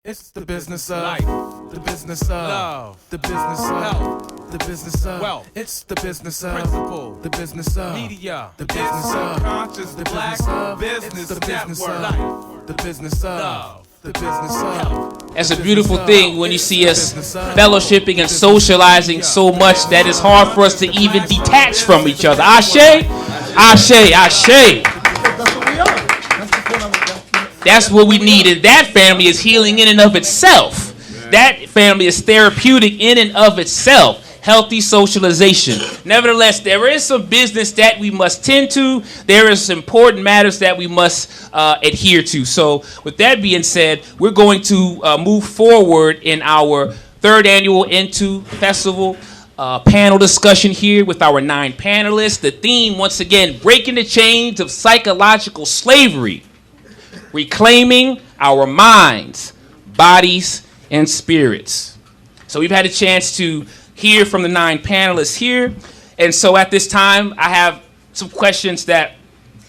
It's the business of life, the business of love, the business of health, the business of wealth. It's the business of Principle, the business of media, the business of conscious the black business of business it's the business network. of Life, the business of love, the business of. That's a beautiful thing when you see us fellowshipping and socializing so much that it's hard for us to even detach from each other. Ashe, ashe, ashe. That's what we are. That's the point I'm. That's what we need. And that family is healing in and of itself. That family is therapeutic in and of itself. Healthy socialization. Nevertheless, there is some business that we must tend to. There is important matters that we must adhere to. So with that being said, we're going to move forward in our third annual NTU Festival panel discussion here with our 9 panelists. The theme, once again, breaking the chains of psychological slavery, reclaiming our minds, bodies, and spirits. So we've had a chance to hear from the 9 panelists here. And so at this time, I have some questions that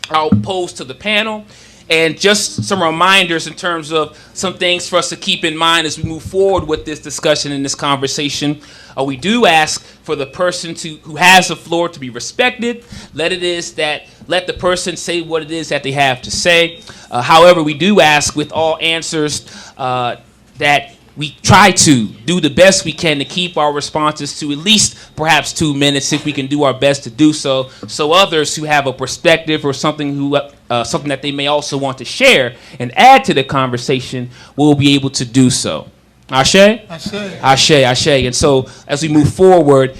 I'll pose to the panel and just some reminders in terms of some things for us to keep in mind as we move forward with this discussion and this conversation. We do ask for the person who has the floor to be respected. Let the person say what it is that they have to say. However, we do ask with all answers that we try to do the best we can to keep our responses to at least perhaps 2 minutes if we can do our best to do so, so others who have a perspective or something that they may also want to share and add to the conversation will be able to do so. Ashe? Ashe. Ashe, ashe. And so as we move forward,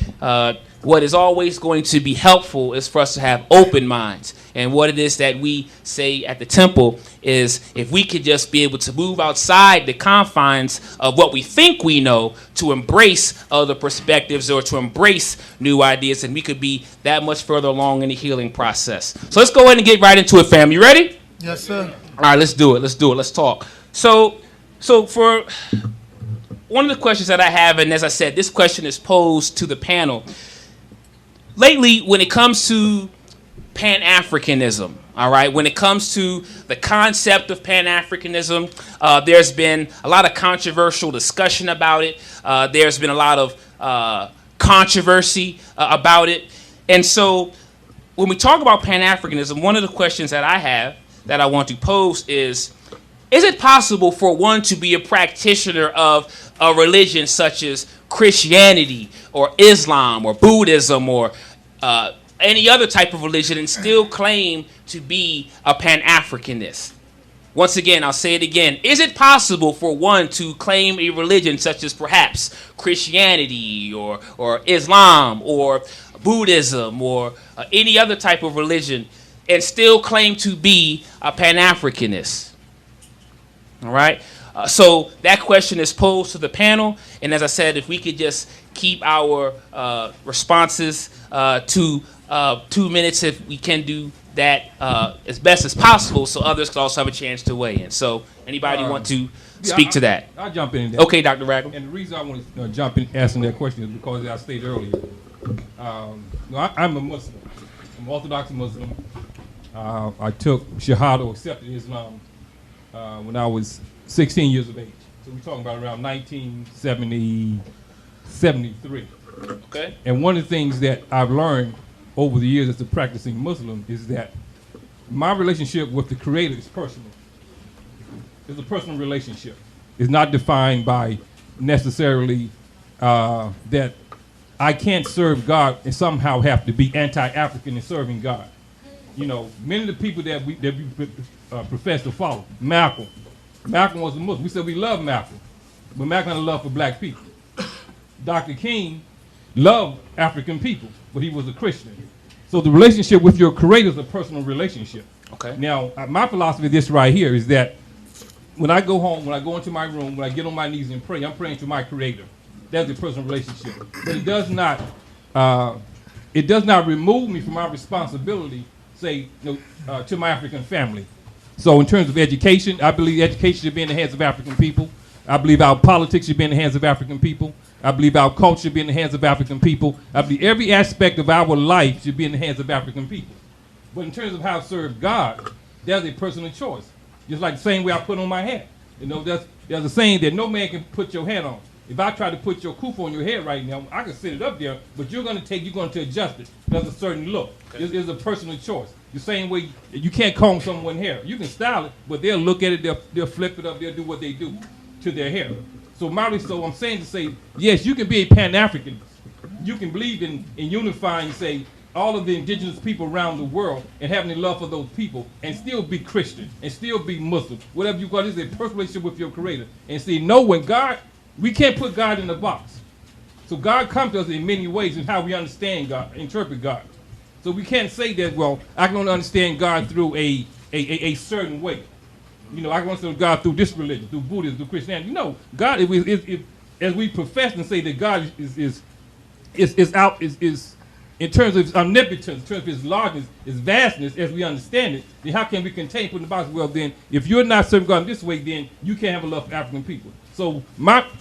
what is always going to be helpful is for us to have open minds. And what it is that we say at the temple is if we could just be able to move outside the confines of what we think we know to embrace other perspectives or to embrace new ideas, and we could be that much further along in the healing process. So let's go ahead and get right into it, fam. You ready? Yes, sir. All right, let's do it. Let's talk. So for one of the questions that I have, and as I said, this question is posed to the panel. Lately, when it comes to Pan-Africanism, all right, when it comes to the concept of Pan-Africanism, there's been a lot of controversial discussion about it. There's been a lot of controversy about it. And so when we talk about Pan-Africanism, one of the questions that I have that I want to pose is it possible for one to be a practitioner of a religion such as Christianity or Islam or Buddhism or any other type of religion and still claim to be a Pan-Africanist? Once again, I'll say it again. Is it possible for one to claim a religion such as perhaps Christianity or Islam or Buddhism or any other type of religion and still claim to be a Pan-Africanist? All right? So that question is posed to the panel. And as I said, if we could just keep our responses to 2 minutes, if we can do that as best as possible, so others could also have a chance to weigh in. So anybody want to speak to that? I'll jump in there. Okay, Dr. Ragland. And the reason I want to jump in asking that question is because, as I stated earlier, I'm a Muslim. I'm Orthodox Muslim. I took Shahada, or accepted Islam, when I was 16 years of age. So we're talking about around 1973. Okay. And one of the things that I've learned over the years as a practicing Muslim is that my relationship with the Creator is personal. It's a personal relationship. It's not defined by necessarily that I can't serve God and somehow have to be anti-African in serving God. You know, many of the people that we profess to follow, Malcolm was a Muslim. We said we love Malcolm, but Malcolm had a love for black people. Dr. King loved African people, but he was a Christian. So the relationship with your Creator is a personal relationship. Okay. Now, my philosophy of this right here is that when I go home, when I go into my room, when I get on my knees and pray, I'm praying to my Creator. That's a personal relationship. But it does not remove me from my responsibility, say, to my African family. So in terms of education, I believe education should be in the hands of African people. I believe our politics should be in the hands of African people. I believe our culture should be in the hands of African people. I believe every aspect of our life should be in the hands of African people. But in terms of how to serve God, that's a personal choice. Just like the same way I put on my hat. You know, there's a saying that no man can put your hat on. If I try to put your kufa on your head right now, I can sit it up there, but you're going to adjust it. There's a certain look. It's a personal choice. The same way you can't comb someone's hair. You can style it, but they'll look at it, they'll flip it up, they'll do what they do to their hair. So I'm saying to say, yes, you can be a Pan-Africanist. You can believe in unifying, say, all of the indigenous people around the world and having a love for those people and still be Christian and still be Muslim. Whatever you call it, is a personal relationship with your Creator. And see, when God, we can't put God in a box. So God comes to us in many ways in how we understand God, interpret God. So we can't say that, well, I can only understand God through a certain way. You know, I can understand God through this religion, through Buddhism, through Christianity. No, God, as we profess and say that God is in terms of his omnipotence, in terms of his largeness, his vastness, as we understand it, then how can we contain, put in the box? Well, then, if you're not serving God this way, then you can't have a love for African people. So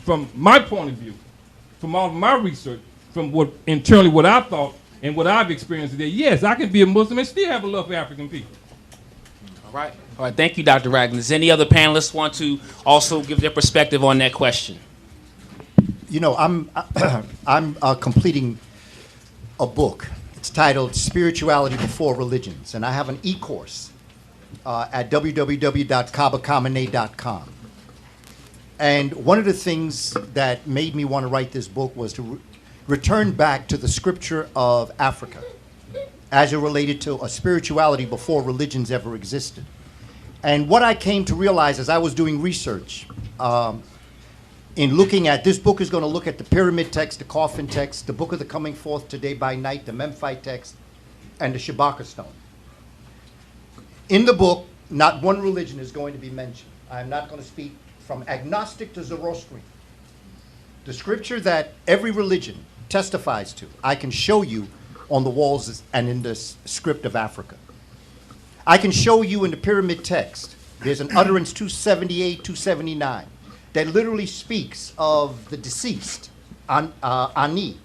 from my point of view, from all of my research, from what I thought and what I've experienced today, yes, I can be a Muslim and still have a love for African people. All right. Thank you, Dr. Ragland. Does any other panelists want to also give their perspective on that question? You know, I'm completing a book. It's titled Spirituality Before Religions, and I have an e-course at www.kabakamene.com. And one of the things that made me want to write this book was to return back to the scripture of Africa as it related to a spirituality before religions ever existed. And what I came to realize as I was doing research, in looking at, this book is going to look at the pyramid text, the coffin text, the book of the coming forth today by night, the Memphite text, and the Shabaka stone. In the book, not one religion is going to be mentioned. I'm not going to speak from agnostic to Zoroastrian. The scripture that every religion testifies to, I can show you on the walls and in the script of Africa. I can show you in the pyramid text. There's an utterance 278, 279. That literally speaks of the deceased, Ani,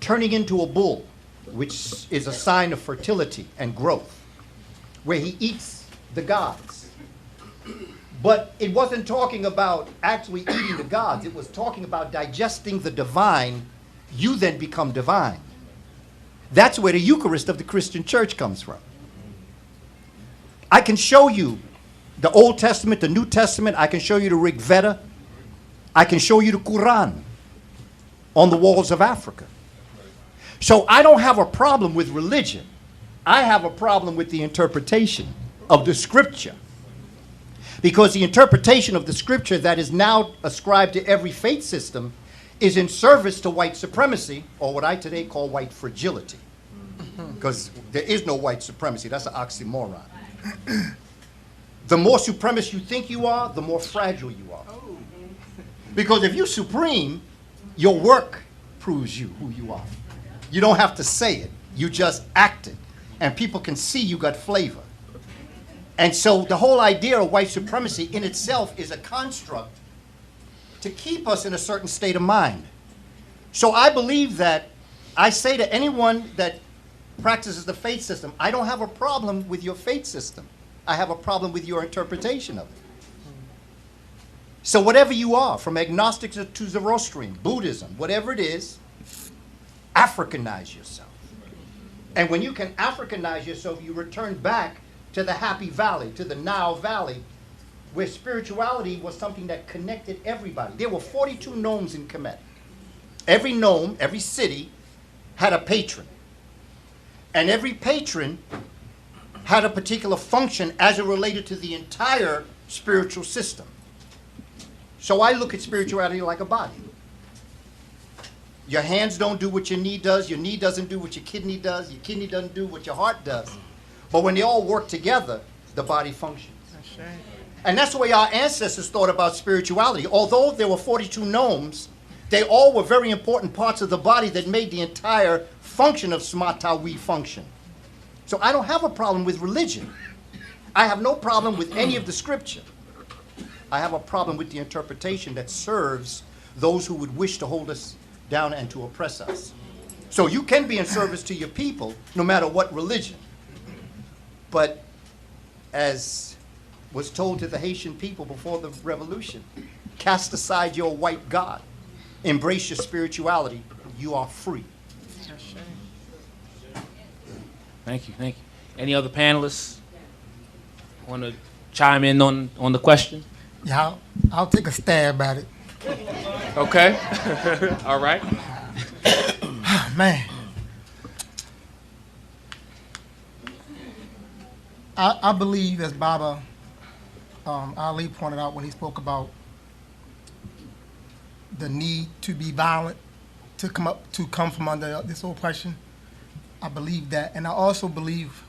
turning into a bull, which is a sign of fertility and growth, where he eats the gods. But it wasn't talking about actually eating the gods. It was talking about digesting the divine. You then become divine. That's where the Eucharist of the Christian church comes from. I can show you the Old Testament, the New Testament. I can show you the Rig Veda. I can show you the Quran on the walls of Africa. So I don't have a problem with religion. I have a problem with the interpretation of the scripture. Because the interpretation of the scripture that is now ascribed to every faith system is in service to white supremacy, or what I today call white fragility. Because there is no white supremacy. That's an oxymoron. The more supremacist you think you are, the more fragile you are. Because if you're supreme, your work proves you who you are. You don't have to say it. You just act it. And people can see you got flavor. And so the whole idea of white supremacy in itself is a construct to keep us in a certain state of mind. So I believe that I say to anyone that practices the faith system, I don't have a problem with your faith system. I have a problem with your interpretation of it. So whatever you are, from agnostic to Zoroastrian, Buddhism, whatever it is, Africanize yourself. And when you can Africanize yourself, you return back to the Happy Valley, to the Nile Valley, where spirituality was something that connected everybody. There were 42 nomes in Kemet. Every nome, every city, had a patron. And every patron had a particular function as it related to the entire spiritual system. So I look at spirituality like a body. Your hands don't do what your knee does doesn't do what your kidney does doesn't do what your heart does. But when they all work together, the body functions. That's right. And that's the way our ancestors thought about spirituality. Although there were 42 nomes, they all were very important parts of the body that made the entire function of Smatawi function. So I don't have a problem with religion. I have no problem with any of the scripture. I have a problem with the interpretation that serves those who would wish to hold us down and to oppress us. So you can be in service to your people no matter what religion. But as was told to the Haitian people before the revolution. Cast aside your white God. Embrace your spirituality. You are free. Thank you, thank you. Any other panelists want to chime in on the question? Yeah, I'll take a stab at it. Okay. All right. Man. I believe, as Baba Ali pointed out when he spoke about the need to be violent, to come from under this oppression, I believe that. And I also believe,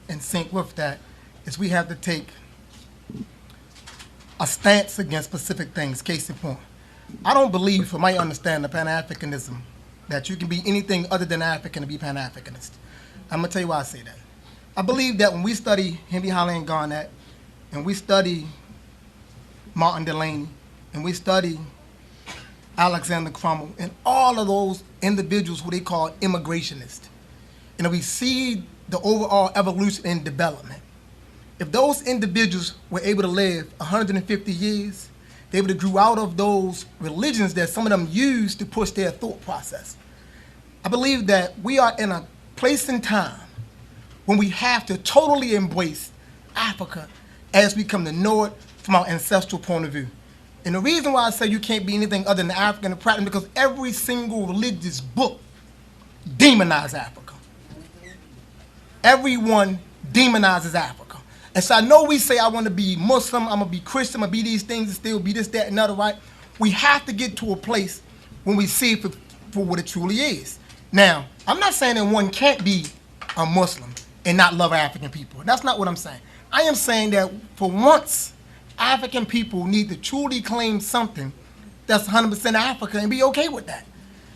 in sync with that, is we have to take a stance against specific things. Case in point, I don't believe, from my understanding of Pan-Africanism, that you can be anything other than African to be Pan-Africanist. I'm going to tell you why I say that. I believe that when we study Henry Highland Garnet, and we study Martin Delany, and we study Alexander Crummell, and all of those individuals who they call immigrationists, and we see the overall evolution and development. If those individuals were able to live 150 years, they would have grew out of those religions that some of them used to push their thought process. I believe that we are in a place in time when we have to totally embrace Africa as we come to know it from our ancestral point of view. And the reason why I say you can't be anything other than African in practice, because every single religious book demonizes Africa. Everyone demonizes Africa. And so I know we say I want to be Muslim, I'm going to be Christian, I'm going to be these things and still be this, that, and other, right? We have to get to a place when we see it for what it truly is. Now, I'm not saying that one can't be a Muslim and not love African people. That's not what I'm saying. I am saying that for once, African people need to truly claim something that's 100% Africa and be okay with that.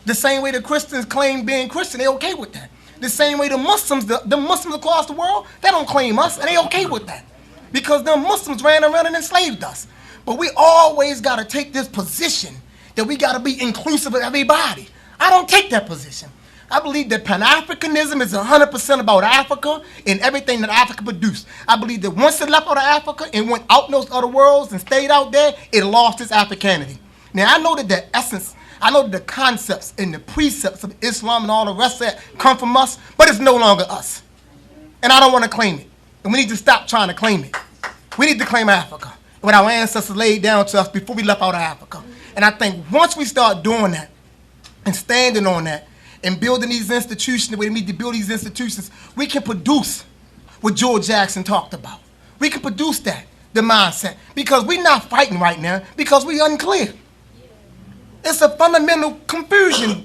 The same way the Christians claim being Christian, they're okay with that. The same way the Muslims across the world, they don't claim us, and they okay with that. Because the Muslims ran around and enslaved us. But we always got to take this position that we got to be inclusive of everybody. I don't take that position. I believe that Pan-Africanism is 100% about Africa and everything that Africa produced. I believe that once it left out of Africa and went out in those other worlds and stayed out there, it lost its Africanity. Now, I know that the essence, I know that the concepts and the precepts of Islam and all the rest of that come from us, but it's no longer us. And I don't want to claim it. And we need to stop trying to claim it. We need to claim Africa, what our ancestors laid down to us before we left out of Africa. And I think once we start doing that and standing on that and building these institutions the way we need to build these institutions, we can produce what George Jackson talked about. We can produce that, the mindset, because we're not fighting right now because we're unclear. It's a fundamental confusion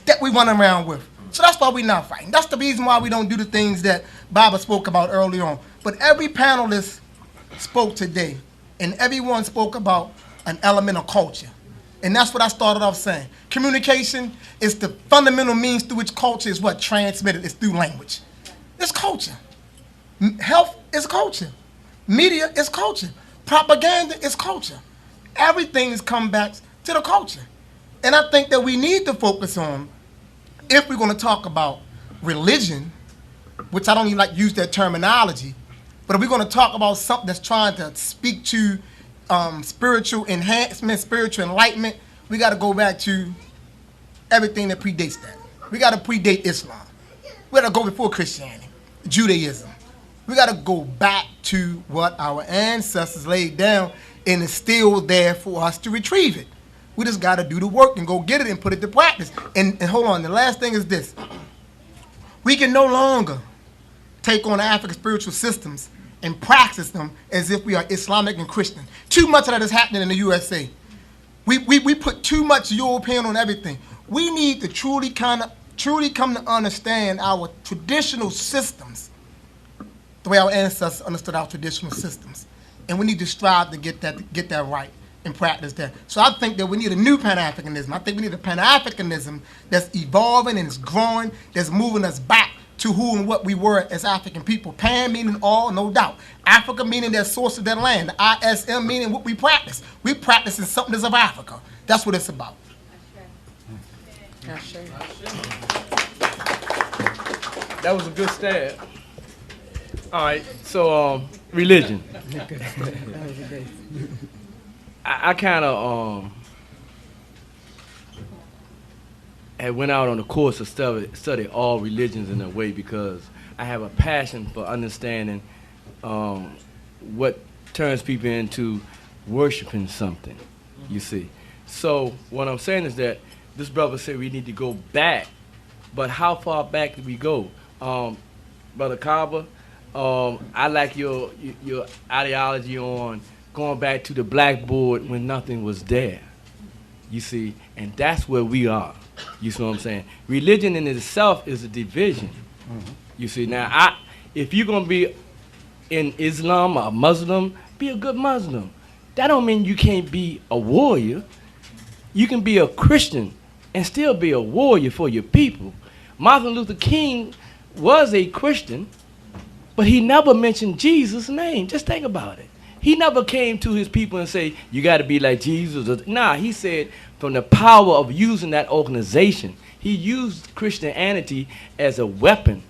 that we run around with. So that's why we're not fighting. That's the reason why we don't do the things that Baba spoke about earlier on. But every panelist spoke today, and everyone spoke about an element of culture. And that's what I started off saying. Communication is the fundamental means through which culture is what transmitted. It's through language. It's culture. Health is culture. Media is culture. Propaganda is culture. Everything is come back to the culture. And I think that we need to focus on, if we're going to talk about religion, which I don't even like to use that terminology, but if we're going to talk about something that's trying to speak to spiritual enhancement, spiritual enlightenment, we got to go back to everything that predates that. We got to predate Islam. We got to go before Christianity, Judaism. We got to go back to what our ancestors laid down, and it's still there for us to retrieve it. We just got to do the work and go get it and put it to practice. And hold on, the last thing is this. We can no longer take on African spiritual systems and practice them as if we are Islamic and Christian. Too much of that is happening in the USA. We put too much European on everything. We need to truly come to understand our traditional systems the way our ancestors understood our traditional systems. And we need to strive to get that right and practice that. So I think that we need a new Pan-Africanism. I think we need a Pan-Africanism that's evolving and is growing, that's moving us back to who and what we were as African people. Pan meaning all, no doubt. Africa meaning that source of that land. The ISM meaning what we practice. We practice in something that's of Africa. That's what it's about. That was a good stab. All right, so religion. I kind of had went out on a course to study all religions in a way because I have a passion for understanding what turns people into worshiping something, you see. So what I'm saying is that this brother said we need to go back, but how far back do we go? Brother Kaba, I like your ideology on going back to the blackboard when nothing was there, you see, and that's where we are. You see what I'm saying? Religion in itself is a division. You see, now, if you're going to be in Islam or Muslim, be a good Muslim. That don't mean you can't be a warrior. You can be a Christian and still be a warrior for your people. Martin Luther King was a Christian, but he never mentioned Jesus' name. Just think about it. He never came to his people and say, you got to be like Jesus. Nah, he said from the power of using that organization, he used Christianity as a weapon.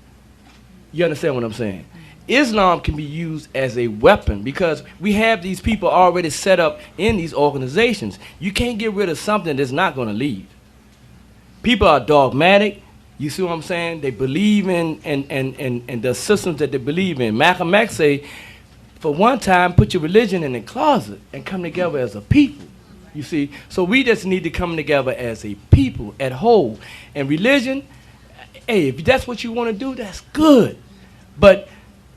You understand what I'm saying? Islam can be used as a weapon because we have these people already set up in these organizations. You can't get rid of something that's not going to leave. People are dogmatic. You see what I'm saying? They believe in the systems that they believe in. Malcolm X say, for one time, put your religion in the closet and come together as a people. You see? So we just need to come together as a people at whole. And religion, hey, if that's what you want to do, that's good. But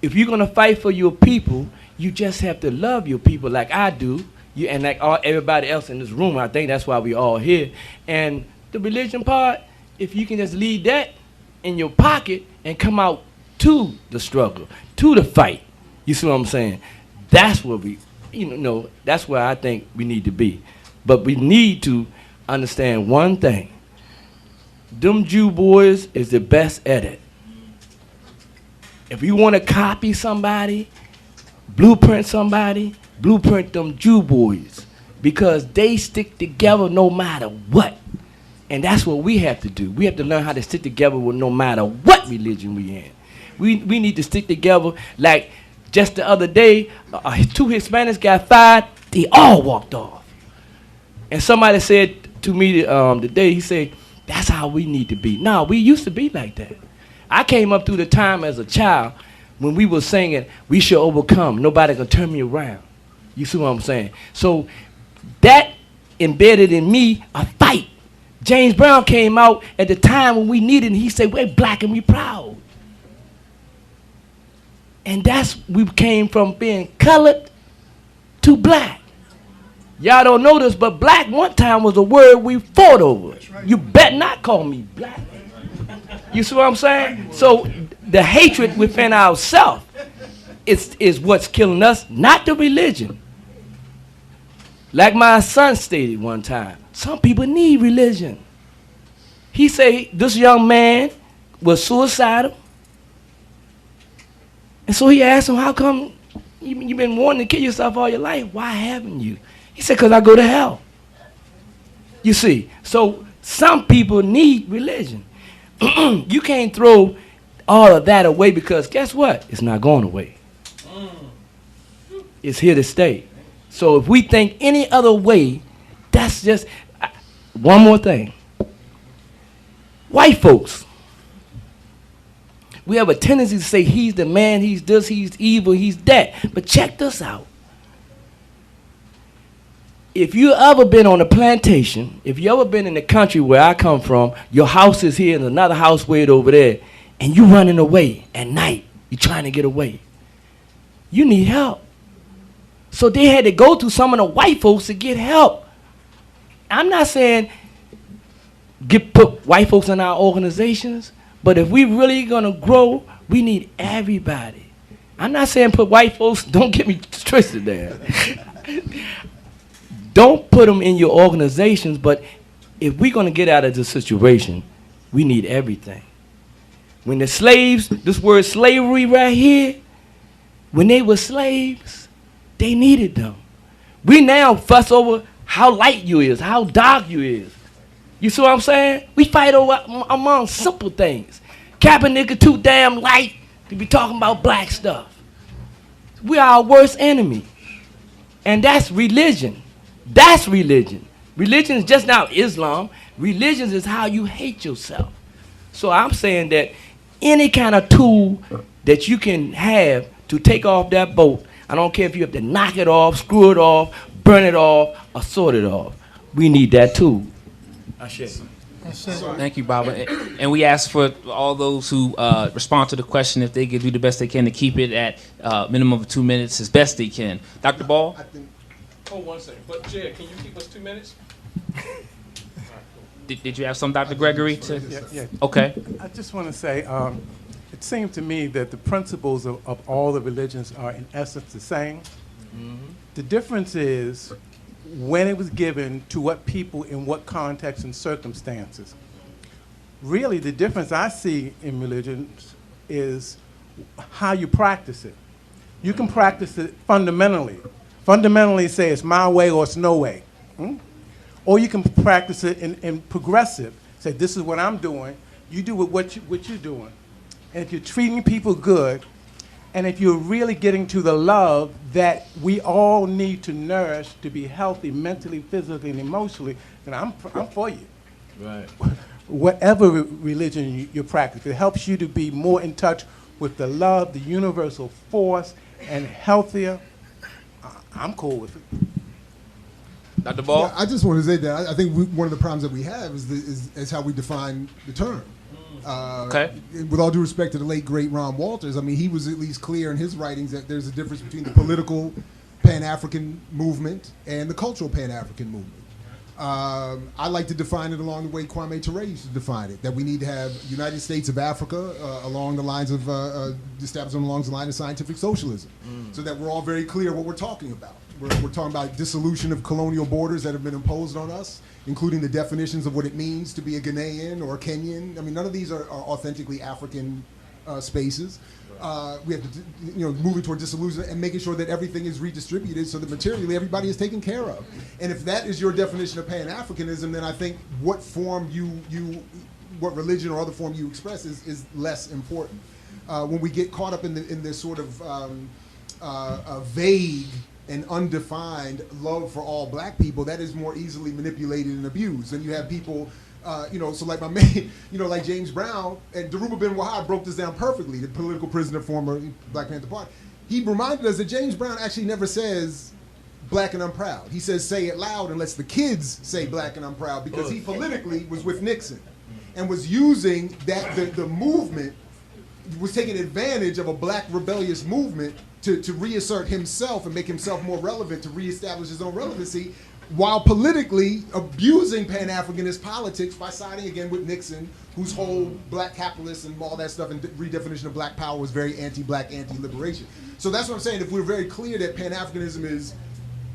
if you're going to fight for your people, you just have to love your people like I do, and like everybody else in this room. I think that's why we all here. And the religion part, if you can just leave that in your pocket and come out to the struggle, to the fight, you see what I'm saying? That's where that's where I think we need to be. But we need to understand one thing. Them Jew boys is the best at it. If you want to copy somebody, blueprint them Jew boys, because they stick together no matter what. And that's what we have to do. We have to learn how to stick together with no matter what religion we in. We need to stick together. Like just the other day, 2 Hispanics got fired. They all walked off. And somebody said to me today, he said, that's how we need to be. No, we used to be like that. I came up through the time as a child when we were singing, we shall overcome. Nobody can turn me around. You see what I'm saying? So that embedded in me a fight. James Brown came out at the time when we needed, and he said, we're black and we proud. And we came from being colored to black. Y'all don't know this, but black one time was a word we fought over. Right. You bet not call me black. You see what I'm saying? So the hatred within ourselves is what's killing us, not the religion. Like my son stated one time, some people need religion. He said this young man was suicidal. And so he asked him, how come you've been wanting to kill yourself all your life? Why haven't you? He said, because I go to hell. You see, so some people need religion. You can't throw all of that away because guess what? It's not going away. It's here to stay. So if we think any other way, that's just one more thing. White folks, we have a tendency to say he's the man, he's this, he's evil, he's that. But check this out. If you ever been on a plantation, if you ever been in the country where I come from, your house is here and another house way over there, and you running away at night, you're trying to get away. You need help. So they had to go to some of the white folks to get help. I'm not saying put white folks in our organizations, but if we really gonna grow, we need everybody. I'm not saying put white folks, don't get me twisted there. Don't put them in your organizations, but if we're gonna get out of this situation, we need everything. When the slaves, this word slavery right here, when they were slaves, they needed them. We now fuss over how light you is, how dark you is. You see what I'm saying? We fight over among simple things. Kaepernick too damn light to be talking about black stuff. We are our worst enemy. And that's religion. That's religion. Religion is just not Islam. Religion is how you hate yourself. So I'm saying that any kind of tool that you can have to take off that boat, I don't care if you have to knock it off, screw it off, burn it off, or sort it off. We need that tool. Thank you, Baba. And we ask for all those who respond to the question, if they can do the best they can to keep it at minimum of 2 minutes as best they can. Dr. Ball? Hold 1 second. But, Chair, can you keep us 2 minutes? Did you have some, Dr. Gregory? Yeah. Okay. I just want to say, it seemed to me that the principles of all the religions are in essence the same. The difference is when it was given to what people in what context and circumstances. Really, the difference I see in religions is how you practice it. You can practice it fundamentally. Fundamentally say it's my way or it's no way. Or you can practice it in progressive. Say, this is what I'm doing. You do what you're doing. And if you're treating people good, and if you're really getting to the love that we all need to nourish to be healthy mentally, physically, and emotionally, then I'm for you. Right. Whatever religion you practice, it helps you to be more in touch with the love, the universal force, and healthier. I'm cool with it. Dr. Ball? Yeah, I just want to say that I think one of the problems that we have is how we define the term. Okay. With all due respect to the late, great Ron Walters, I mean, he was at least clear in his writings that there's a difference between the political Pan-African movement and the cultural Pan-African movement. I like to define it along the way Kwame Ture used to define it, that we need to have United States of Africa along the lines of, establishing along the line of scientific socialism, so that we're all very clear what we're talking about. We're talking about dissolution of colonial borders that have been imposed on us, including the definitions of what it means to be a Ghanaian or a Kenyan. I mean, none of these are authentically African spaces. We have to, moving toward dissolution and making sure that everything is redistributed so that materially everybody is taken care of. And if that is your definition of Pan-Africanism, then I think what form what religion or other form you express is less important. When we get caught up in this sort of vague and undefined love for all black people, that is more easily manipulated and abused. And you have people, so like my man, like James Brown, and Dhoruba Ben Wahad broke this down perfectly, the political prisoner, former Black Panther Party. He reminded us that James Brown actually never says black and I'm proud. He says say it loud and lets the kids say black and I'm proud, because he politically was with Nixon and was using that, the movement was taking advantage of a black rebellious movement to reassert himself and make himself more relevant, to reestablish his own relevancy, while politically abusing Pan-Africanist politics by siding again with Nixon, whose whole black capitalist and all that stuff and redefinition of black power was very anti-black, anti-liberation. So that's what I'm saying. If we're very clear that Pan-Africanism is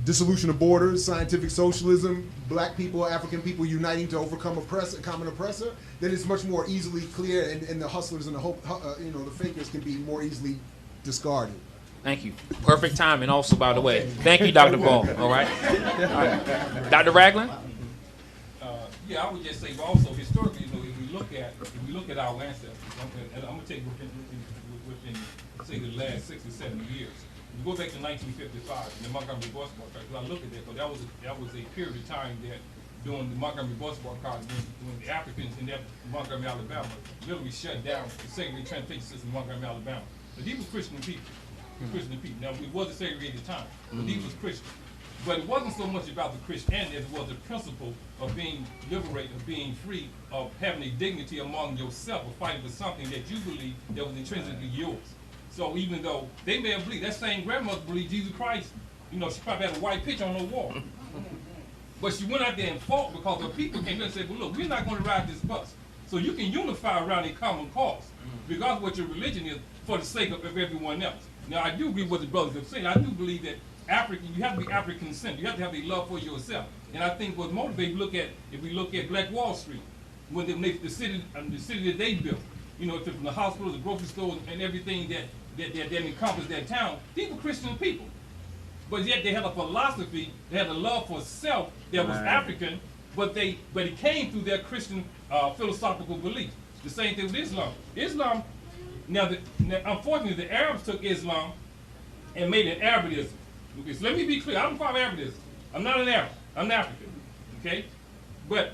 dissolution of borders, scientific socialism, black people, African people uniting to overcome a common oppressor, then it's much more easily clear, and the hustlers and the fakers can be more easily discarded. Thank you. Perfect timing also, by the way. Thank you, Dr. Ball. All right. Dr. Ragland? Yeah, I would just say also historically, if we look at our ancestors, and I'm gonna take within say the last 60, 70 years. You go back to 1955 and the Montgomery bus boycott, because I look at that, because that was a period of time that during the Montgomery bus boycott, when the Africans in that Montgomery, Alabama, literally shut down the segregated transportation system in Montgomery, Alabama. But these were Christian people. Now, it was a segregated time, but these was Christian. But it wasn't so much about the Christianity as it was the principle of being liberated, of being free, of having a dignity among yourself, of fighting for something that you believe that was intrinsically yours. So even though they may have believed, that same grandmother believed Jesus Christ, she probably had a white picture on her wall. But she went out there and fought because the people came in and said, well, look, we're not going to ride this bus. So you can unify around a common cause, regardless of what your religion is, for the sake of everyone else. Now, I do agree with what the brothers have said. I do believe that you have to be African-centered. You have to have a love for yourself. And I think what motivates, if we look at Black Wall Street, when the city that they built, if it's from the hospitals, the grocery stores, and everything that encompassed that town, these were Christian people. But yet they had a philosophy, they had a love for self that was African, but it came through their Christian philosophical beliefs. The same thing with Islam. Now, unfortunately, the Arabs took Islam and made it Arabism. Okay, so let me be clear. I don't follow Arabism. I'm not an Arab. I'm an African. Okay? But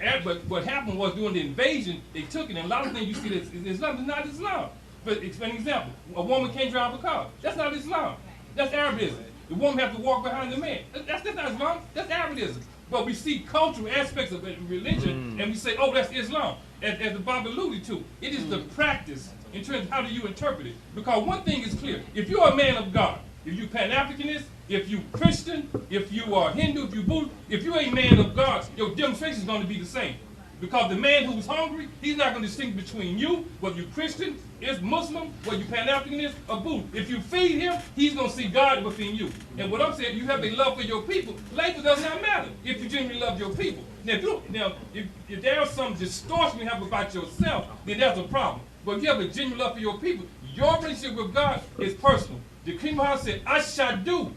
what happened was during the invasion, they took it, and a lot of things you see that Islam is not Islam. For an example, a woman can't drive a car. That's not Islam. That's Arabism. The woman has to walk behind the man. That's not Islam. That's Arabism. But we see cultural aspects of religion, and we say, oh, that's Islam. As the Bob alluded to, it is the practice in terms of how do you interpret it. Because one thing is clear. If you're a man of God, if you're Pan-Africanist, if you Christian, if you are Hindu, if you Buddhist, if you're a man of God, your demonstration is going to be the same. Because the man who's hungry, he's not going to distinguish between you, whether you're Christian, is Muslim, whether you're Pan-Africanist, or Buddhist. If you feed him, he's going to see God within you. And what I'm saying, you have a love for your people. Language does not matter if you genuinely love your people. Now, if there's some distortion you have about yourself, then that's a problem. But if you have a genuine love for your people, your relationship with God is personal. The King of Heart said, I shall do,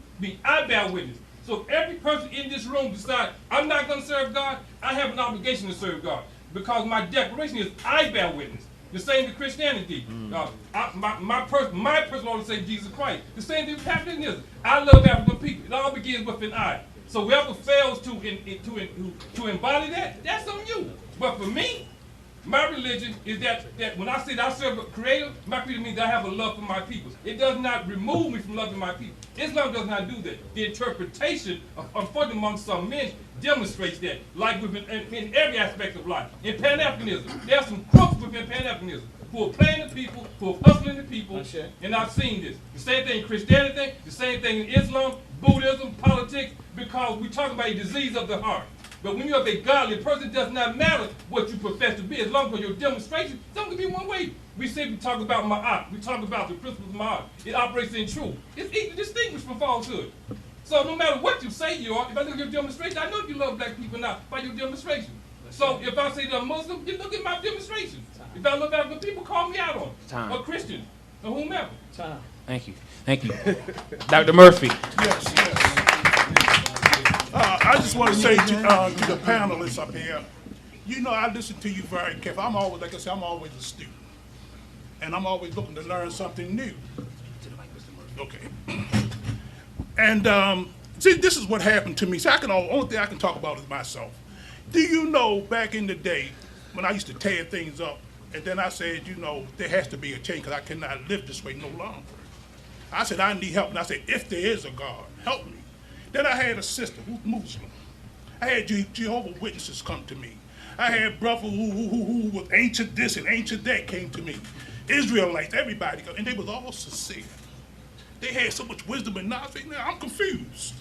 I bear witness. So if every person in this room decides, I'm not going to serve God, I have an obligation to serve God. Because my declaration is, I bear witness. The same with Christianity. My personal Lord and Savior, Jesus Christ. The same thing with Pan-Africanism. I love African people. It all begins with an I. So whoever fails to embody that, that's on you. But for me, my religion is that when I say that I serve a creator, my creator means that I have a love for my people. It does not remove me from loving my people. Islam does not do that. The interpretation, unfortunately among some men, demonstrates that, like in every aspect of life. In Pan-Africanism, there are some crooks within Pan-Africanism who are playing the people, who are hustling the people, and I've seen this. The same thing in Christianity, the same thing in Islam, Buddhism, politics, because we talk about a disease of the heart. But when you have a godly person, it does not matter what you profess to be, as long as your demonstration, it's only be one way. We talk about ma'at, we talk about the principles of ma'at. It operates in truth. It's easy to distinguish from falsehood. So no matter what you say you are, if I look at your demonstration, I know if you love black people or not by your demonstration. So if I say that I'm Muslim, you look at my demonstration. If I love African people, call me out on it. Or Christian, or whomever. Thank you. Thank you. Dr. Murphy. Yes, yes. I just want to say to the panelists up here, I listen to you very carefully. I'm always, like I said, I'm always a student. And I'm always looking to learn something new. Okay. And see, this is what happened to me. See, only thing I can talk about is myself. Do you know back in the day when I used to tear things up, and then I said, there has to be a change because I cannot live this way no longer. I said, I need help. And I said, if there is a God, help me. Then I had a sister who's Muslim. I had Jehovah's Witnesses come to me. I had brothers who was ancient this and ancient that came to me. Israelites, everybody, and they was all sincere. They had so much wisdom and knowledge. Now I'm confused.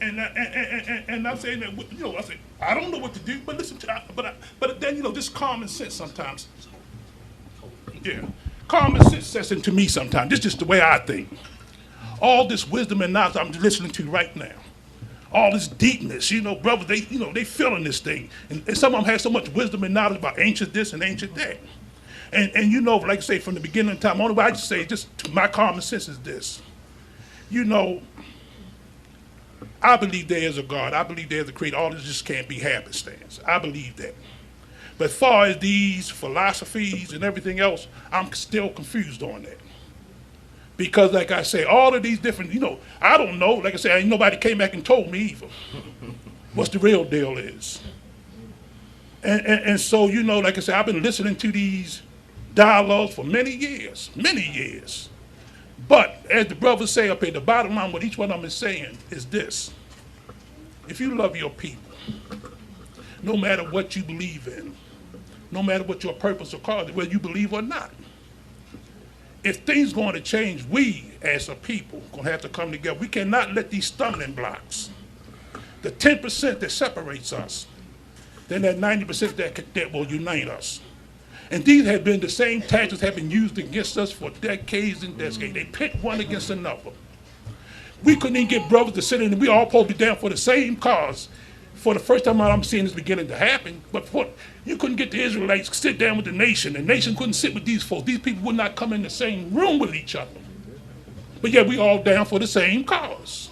And I'm saying that, I said, I don't know what to do, but listen to, but then, this common sense sometimes. Yeah, common sense sets into me sometimes. This is just the way I think. All this wisdom and knowledge I'm listening to right now, all this deepness, brothers, they feeling this thing. And some of them have so much wisdom and knowledge about ancient this and ancient that. And like I say, from the beginning of time, only way I just say, just my common sense is this. I believe there is a God. I believe there is a creator. All this just can't be happenstance. I believe that. But as far as these philosophies and everything else, I'm still confused on that. Because like I say, all of these different, I don't know. Like I said, ain't nobody came back and told me either what's the real deal is. And so, like I said, I've been listening to these dialogues for many years. But as the brothers say up here, the bottom line, what each one of them is saying is this. If you love your people, no matter what you believe in, no matter what your purpose or cause, whether you believe or not, if things going to change, we as a people going to have to come together. We cannot let these stumbling blocks, the 10% that separates us, then that 90% that will unite us. And these have been the same tactics have been used against us for decades and decades. They pit one against another. We couldn't even get brothers to sit in, and we all supposed to be down for the same cause. For the first time I'm seeing this beginning to happen, but you couldn't get the Israelites to sit down with the nation. The nation couldn't sit with these folks. These people would not come in the same room with each other. But yet we all down for the same cause.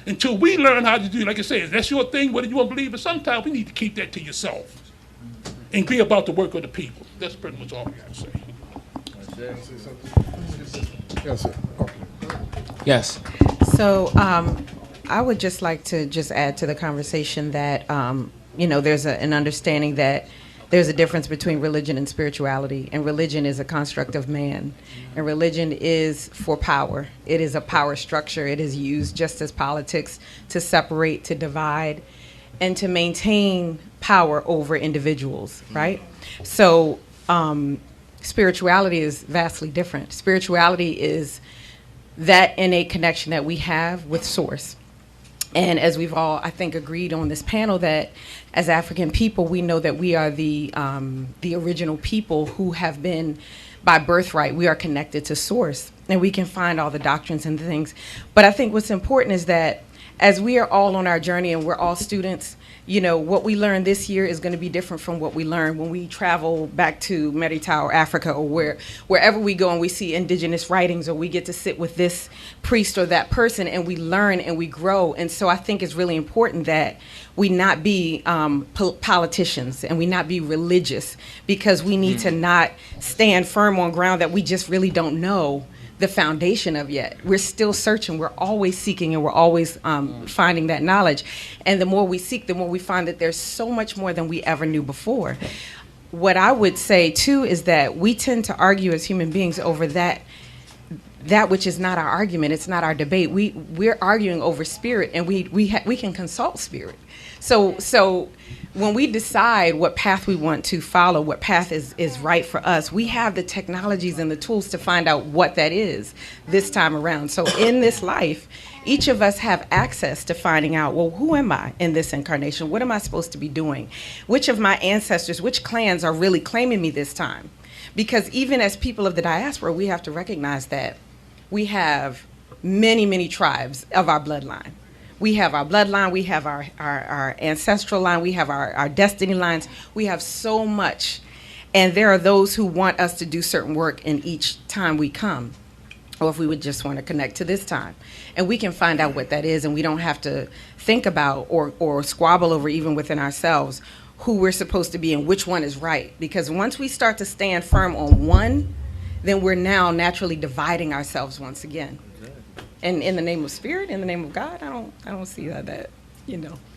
Until we learn how to do, like I said, if that's your thing, whether you want to believe it, sometimes we need to keep that to yourself and be about the work of the people. That's pretty much all I got to say. Yes, sir. Okay. Yes. So I would just like to just add to the conversation that, there's an understanding that there's a difference between religion and spirituality, and religion is a construct of man, and religion is for power. It is a power structure. It is used just as politics to separate, to divide, and to maintain power over individuals, right? So spirituality is vastly different. Spirituality is that innate connection that we have with Source. And as we've all, I think, agreed on this panel, that as African people, we know that we are the original people who have been, by birthright, we are connected to Source. And we can find all the doctrines and things. But I think what's important is that as we are all on our journey and we're all students, what we learn this year is going to be different from what we learn when we travel back to Meritau or Africa, or wherever we go and we see indigenous writings, or we get to sit with this priest or that person and we learn and we grow. And so I think it's really important that we not be politicians and we not be religious, because we need to not stand firm on ground that we just really don't know the foundation of yet. We're still searching. We're always seeking, and we're always finding that knowledge. And the more we seek, the more we find that there's so much more than we ever knew before. What I would say too is that we tend to argue as human beings over that which is not our argument. It's not our debate. We're arguing over spirit, and we can consult spirit. So when we decide what path we want to follow, what path is right for us, we have the technologies and the tools to find out what that is this time around. So in this life, each of us have access to finding out, well, who am I in this incarnation? What am I supposed to be doing? Which of my ancestors, which clans are really claiming me this time? Because even as people of the diaspora, we have to recognize that we have many, many tribes of our bloodline. We have our bloodline, we have our ancestral line, we have our destiny lines. We have so much. And there are those who want us to do certain work in each time we come, or if we would just want to connect to this time. And we can find out what that is, and we don't have to think about or squabble over, even within ourselves, who we're supposed to be and which one is right. Because once we start to stand firm on one, then we're now naturally dividing ourselves once again. And in the name of spirit, in the name of God, I don't see how that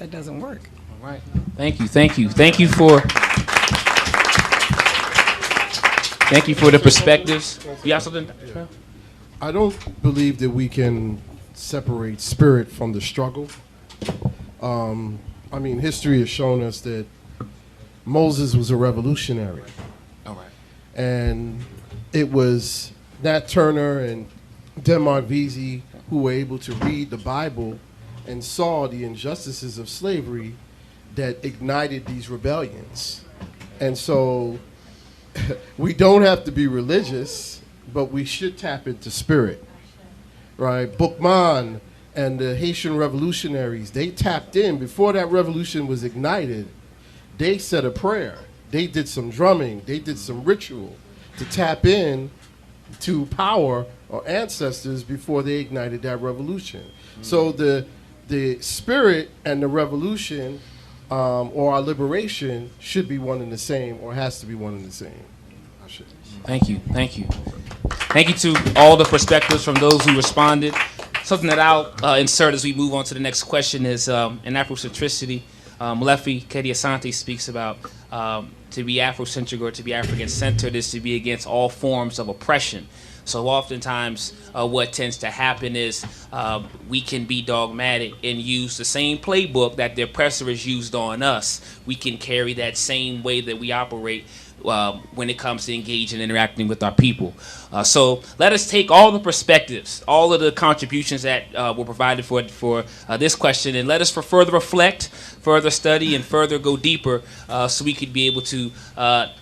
doesn't work. All right. Thank you for the perspectives. You have something? I don't believe that we can separate spirit from the struggle. History has shown us that Moses was a revolutionary. All right. And it was Nat Turner and Denmark Vesey who were able to read the Bible and saw the injustices of slavery that ignited these rebellions. And so we don't have to be religious, but we should tap into spirit, right? Boukman and the Haitian revolutionaries, they tapped in. Before that revolution was ignited, they said a prayer. They did some drumming. They did some ritual to tap in to power or ancestors before they ignited that revolution. So the spirit and the revolution or our liberation should be one and the same, or has to be one and the same. Thank you. Thank you to all the perspectives from those who responded. Something that I'll insert as we move on to the next question is in Afrocentricity, Malefi Kedi speaks about to be Afrocentric or to be African-centered is to be against all forms of oppression. So oftentimes what tends to happen is we can be dogmatic and use the same playbook that the oppressor has used on us. We can carry that same way that we operate when it comes to engaging and interacting with our people. So let us take all the perspectives, all of the contributions that were provided for this question, and let us further reflect, further study, and further go deeper so we could be able to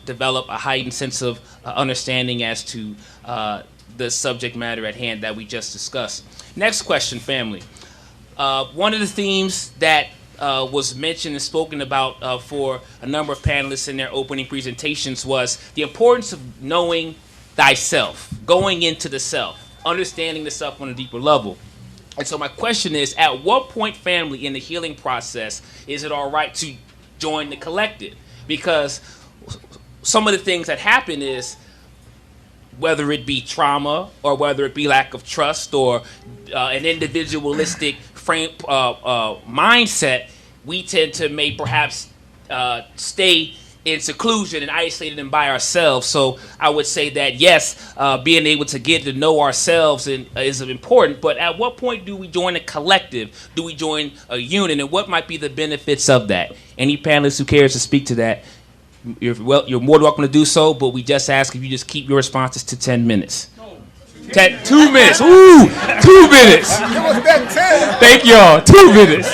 develop a heightened sense of understanding as to the subject matter at hand that we just discussed. Next question, family. One of the themes that was mentioned and spoken about for a number of panelists in their opening presentations was the importance of knowing thyself, going into the self, understanding the self on a deeper level. And so my question is, at what point, family, in the healing process, is it all right to join the collective? Because some of the things that happen is whether it be trauma or whether it be lack of trust or an individualistic mindset, we tend to may perhaps stay in seclusion and isolated and by ourselves. So I would say that yes, being able to get to know ourselves is important. But at what point do we join a collective? Do we join a unit? And what might be the benefits of that? Any panelists who cares to speak to that, you're more than welcome to do so. But we just ask if you just keep your responses to 10 minutes. 2 minutes. Ooh, 2 minutes. Thank y'all. 2 minutes.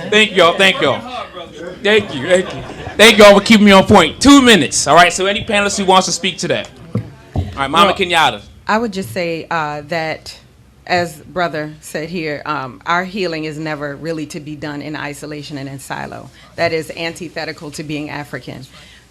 Thank y'all. Thank you. Thank y'all for keeping me on point. 2 minutes. All right. So any panelist who wants to speak to that. All right, Mama Kenyatta. I would just say that, as brother said here, our healing is never really to be done in isolation and in silo. That is antithetical to being African.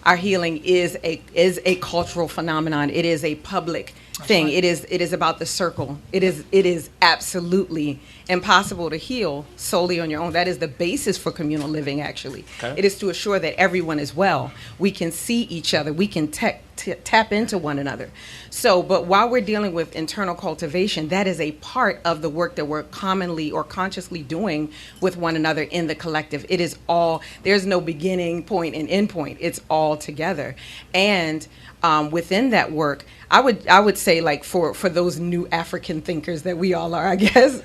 Our healing is a cultural phenomenon. It is a public thing. It is about the circle. It is absolutely impossible to heal solely on your own. That is the basis for communal living, actually. Okay. It is to assure that everyone is well. We can see each other. We can tap into one another. So, but while we're dealing with internal cultivation, that is a part of the work that we're commonly or consciously doing with one another in the collective. It is all, there's no beginning point and end point. It's all together. And within that work, I would say, like, for those new African thinkers that we all are, I guess,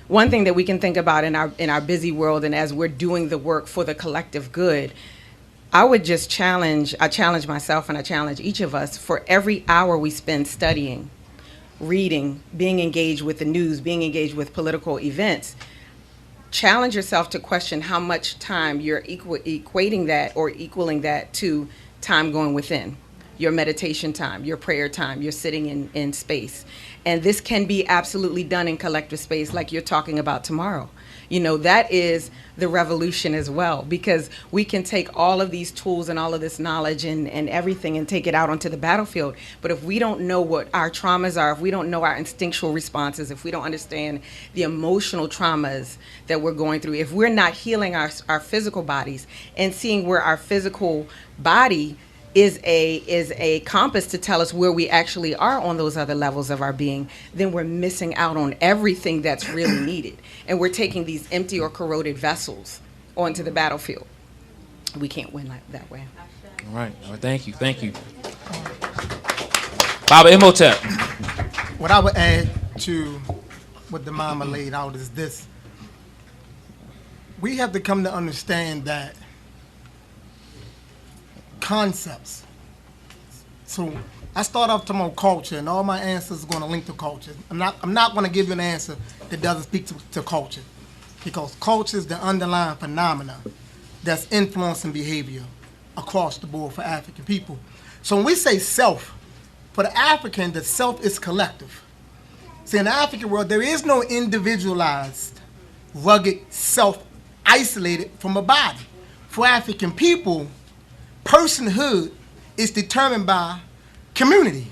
one thing that we can think about in our busy world, and as we're doing the work for the collective good, I would just challenge myself and I challenge each of us, for every hour we spend studying, reading, being engaged with the news, being engaged with political events, challenge yourself to question how much time you're equating that or equaling that to time going within, your meditation time, your prayer time, you're sitting in space. And this can be absolutely done in collective space like you're talking about tomorrow. You know, that is the revolution as well, because we can take all of these tools and all of this knowledge and everything and take it out onto the battlefield. But if we don't know what our traumas are, if we don't know our instinctual responses, if we don't understand the emotional traumas that we're going through, if we're not healing our physical bodies and seeing where our physical body is a compass to tell us where we actually are on those other levels of our being, then we're missing out on everything that's really needed. And we're taking these empty or corroded vessels onto the battlefield. We can't win that way. All right. Thank you. Baba Imhotep. What I would add to what the mama laid out is this. We have to come to understand that concepts. So I start off talking about culture, and all my answers are going to link to culture. I'm not going to give you an answer that doesn't speak to culture, because culture is the underlying phenomena that's influencing behavior across the board for African people. So when we say self, for the African, the self is collective. See, in the African world, there is no individualized, rugged self isolated from a body. For African people, personhood is determined by community.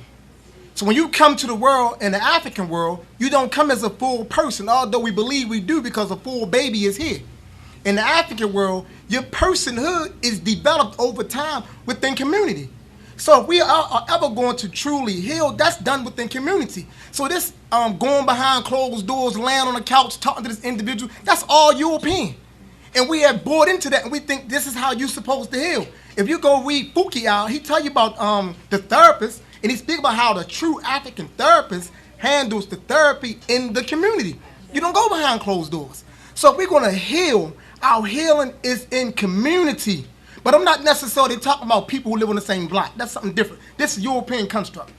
So when you come to the world, in the African world, you don't come as a full person, although we believe we do because a full baby is here. In the African world, your personhood is developed over time within community. So if we are ever going to truly heal, that's done within community. So this going behind closed doors, laying on the couch, talking to this individual, that's all European. And we have bought into that, and we think this is how you're supposed to heal. If you go read Fuki out, he tell you about the therapist, and he speak about how the true African therapist handles the therapy in the community. You don't go behind closed doors. So if we're going to heal, our healing is in community. But I'm not necessarily talking about people who live on the same block. That's something different. This is European construct.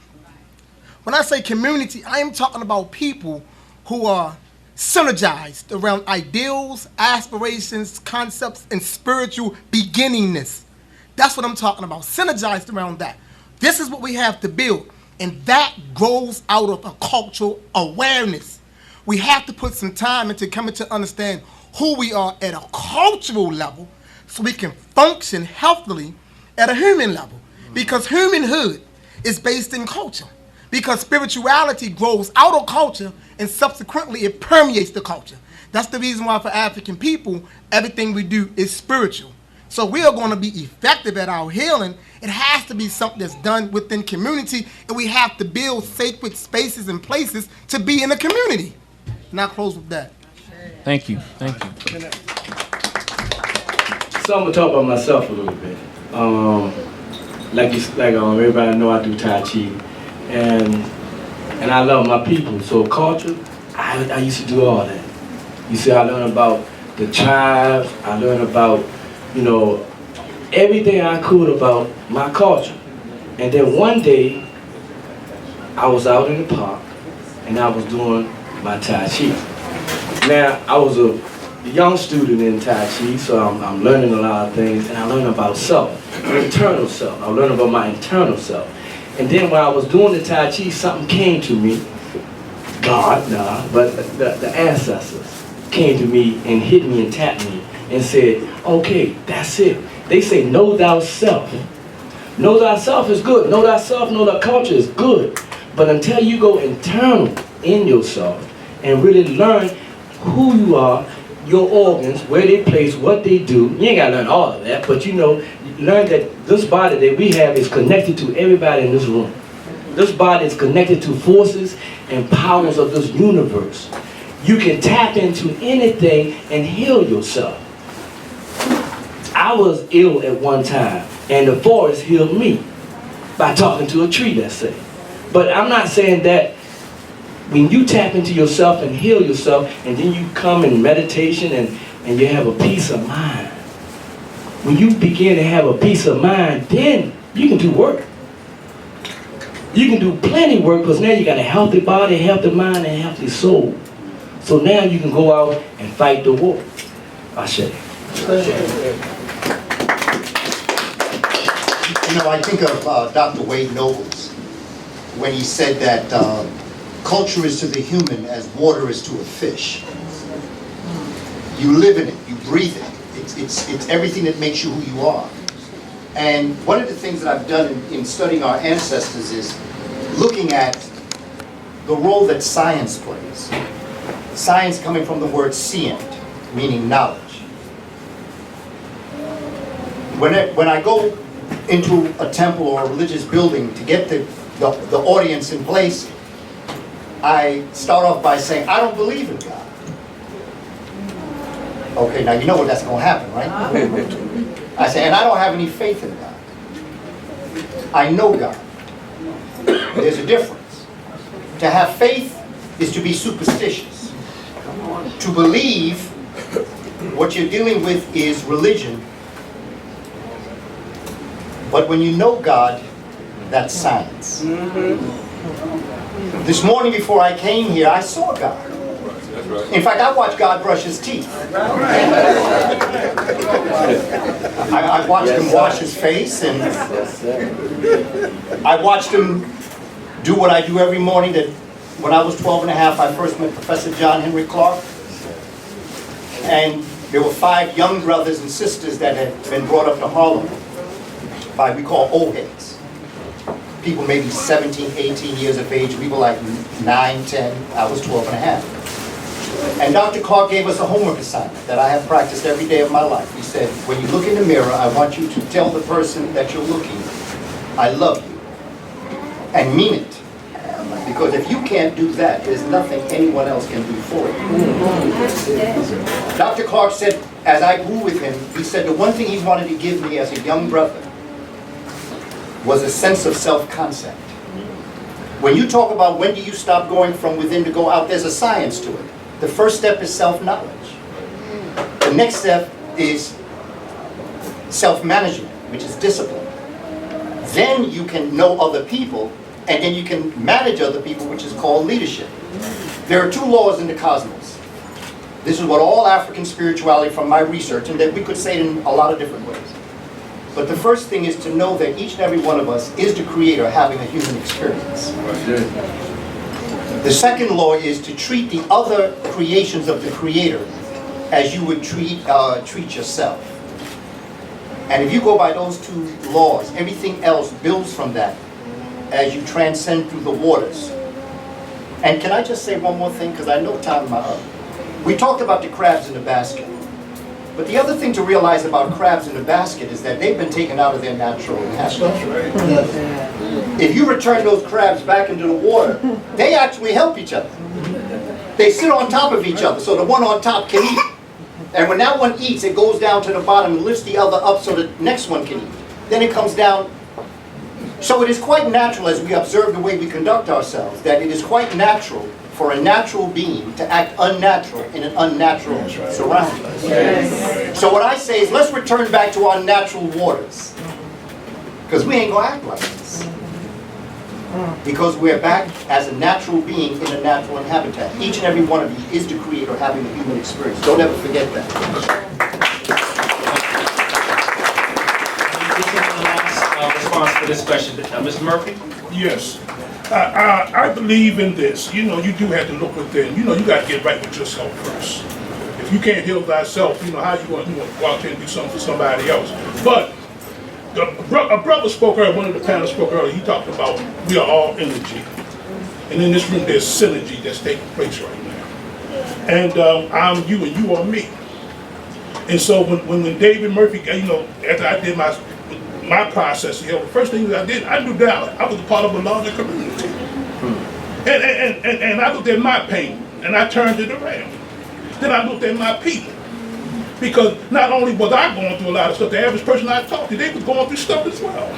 When I say community, I am talking about people who are synergized around ideals, aspirations, concepts, and spiritual beginningness. That's what I'm talking about, synergized around that. This is what we have to build, and that grows out of a cultural awareness. We have to put some time into coming to understand who we are at a cultural level so we can function healthily at a human level. Because humanhood is based in culture. Because spirituality grows out of culture, and subsequently it permeates the culture. That's the reason why for African people, everything we do is spiritual. So we are going to be effective at our healing. It has to be something that's done within community, and we have to build sacred spaces and places to be in a community. And I'll close with that. Thank you. Thank you. So I'm gonna talk about myself a little bit. Everybody know I do Tai Chi, and I love my people. So culture, I used to do all that. You see, I learned about the tribes. I learned about, everything I could about my culture. And then one day, I was out in the park, and I was doing my Tai Chi. Now, I was a young student in Tai Chi, so I'm learning a lot of things, and I learned about self, internal self. I learned about my internal self. And then when I was doing the Tai Chi, something came to me. God, but the ancestors came to me and hit me and tapped me and said, okay, that's it. They say, know thyself. Know thyself is good. Know thyself, know thy culture is good. But until you go internal in yourself and really learn who you are, your organs, where they place, what they do, you ain't gotta learn all of that, but learn that this body that we have is connected to everybody in this room. This body is connected to forces and powers of this universe. You can tap into anything and heal yourself. I was ill at one time, and the forest healed me by talking to a tree, let's say. But I'm not saying that when you tap into yourself and heal yourself, and then you come in meditation and you have a peace of mind. When you begin to have a peace of mind, then you can do work. You can do plenty of work, because now you got a healthy body, a healthy mind, and a healthy soul. So now you can go out and fight the war. Ashe. I think of Dr. Wade Nobles when he said that culture is to the human as water is to a fish. You live in it, you breathe it. It's everything that makes you who you are. And one of the things that I've done in studying our ancestors is looking at the role that science plays. Science coming from the word scient, meaning knowledge. When I go into a temple or a religious building to get the audience in place, I start off by saying, I don't believe in God. Okay, now you know what that's going to happen, right? I say, and I don't have any faith in God. I know God. There's a difference. To have faith is to be superstitious. To believe what you're dealing with is religion. But when you know God, that's science. This morning before I came here, I saw God. In fact, I watched God brush his teeth. I watched him wash his face, and I watched him do what I do every morning. That when I was 12 and a half, I first met Professor John Henry Clark. And there were 5 young brothers and sisters that had been brought up to Harlem by, we call, old heads. People maybe 17, 18 years of age. We were like 9, 10. I was 12 and a half. And Dr. Clark gave us a homework assignment that I have practiced every day of my life. He said, when you look in the mirror, I want you to tell the person that you're looking, I love you. And mean it. Because if you can't do that, there's nothing anyone else can do for you. Dr. Clark said, as I grew with him, he said the one thing he wanted to give me as a young brother was a sense of self-concept. When you talk about when do you stop going from within to go out, there's a science to it. The first step is self-knowledge. The next step is self-management, which is discipline. Then you can know other people, and then you can manage other people, which is called leadership. There are 2 laws in the cosmos. This is what all African spirituality from my research, and that we could say it in a lot of different ways. But the first thing is to know that each and every one of us is the creator having a human experience. The second law is to treat the other creations of the creator as you would treat yourself. And if you go by those 2 laws, everything else builds from that as you transcend through the waters. And can I just say one more thing, because I know time is up. We talked about the crabs in the basket. But the other thing to realize about crabs in the basket is that they've been taken out of their natural habitat. If you return those crabs back into the water, they actually help each other. They sit on top of each other, so the one on top can eat. And when that one eats, it goes down to the bottom and lifts the other up so the next one can eat. Then it comes down. So it is quite natural, as we observe the way we conduct ourselves, that it is quite natural for a natural being to act unnatural in an unnatural surrounding. Yes. So what I say is, let's return back to our natural waters. Because we ain't going to act like this. Because we're back as a natural being in a natural habitat. Each and every one of you is the creator having a human experience. Don't ever forget that. Response to this question, Mr. Murphy? Yes. I believe in this. You know, you do have to look within. You know, you got to get right with yourself first. If you can't heal thyself, you know, how you want to go out there and do something for somebody else. But a brother spoke earlier, one of the panelists spoke earlier, he talked about we are all energy. And in this room, there's synergy that's taking place right now. And I'm you and you are me. And so when David Murphy, you know, after I did my process, you know, the first thing that I did, I knew that I was a part of a larger community. And I looked at my pain, and I turned it around. Then I looked at my people. Because not only was I going through a lot of stuff, the average person I talked to, they was going through stuff as well.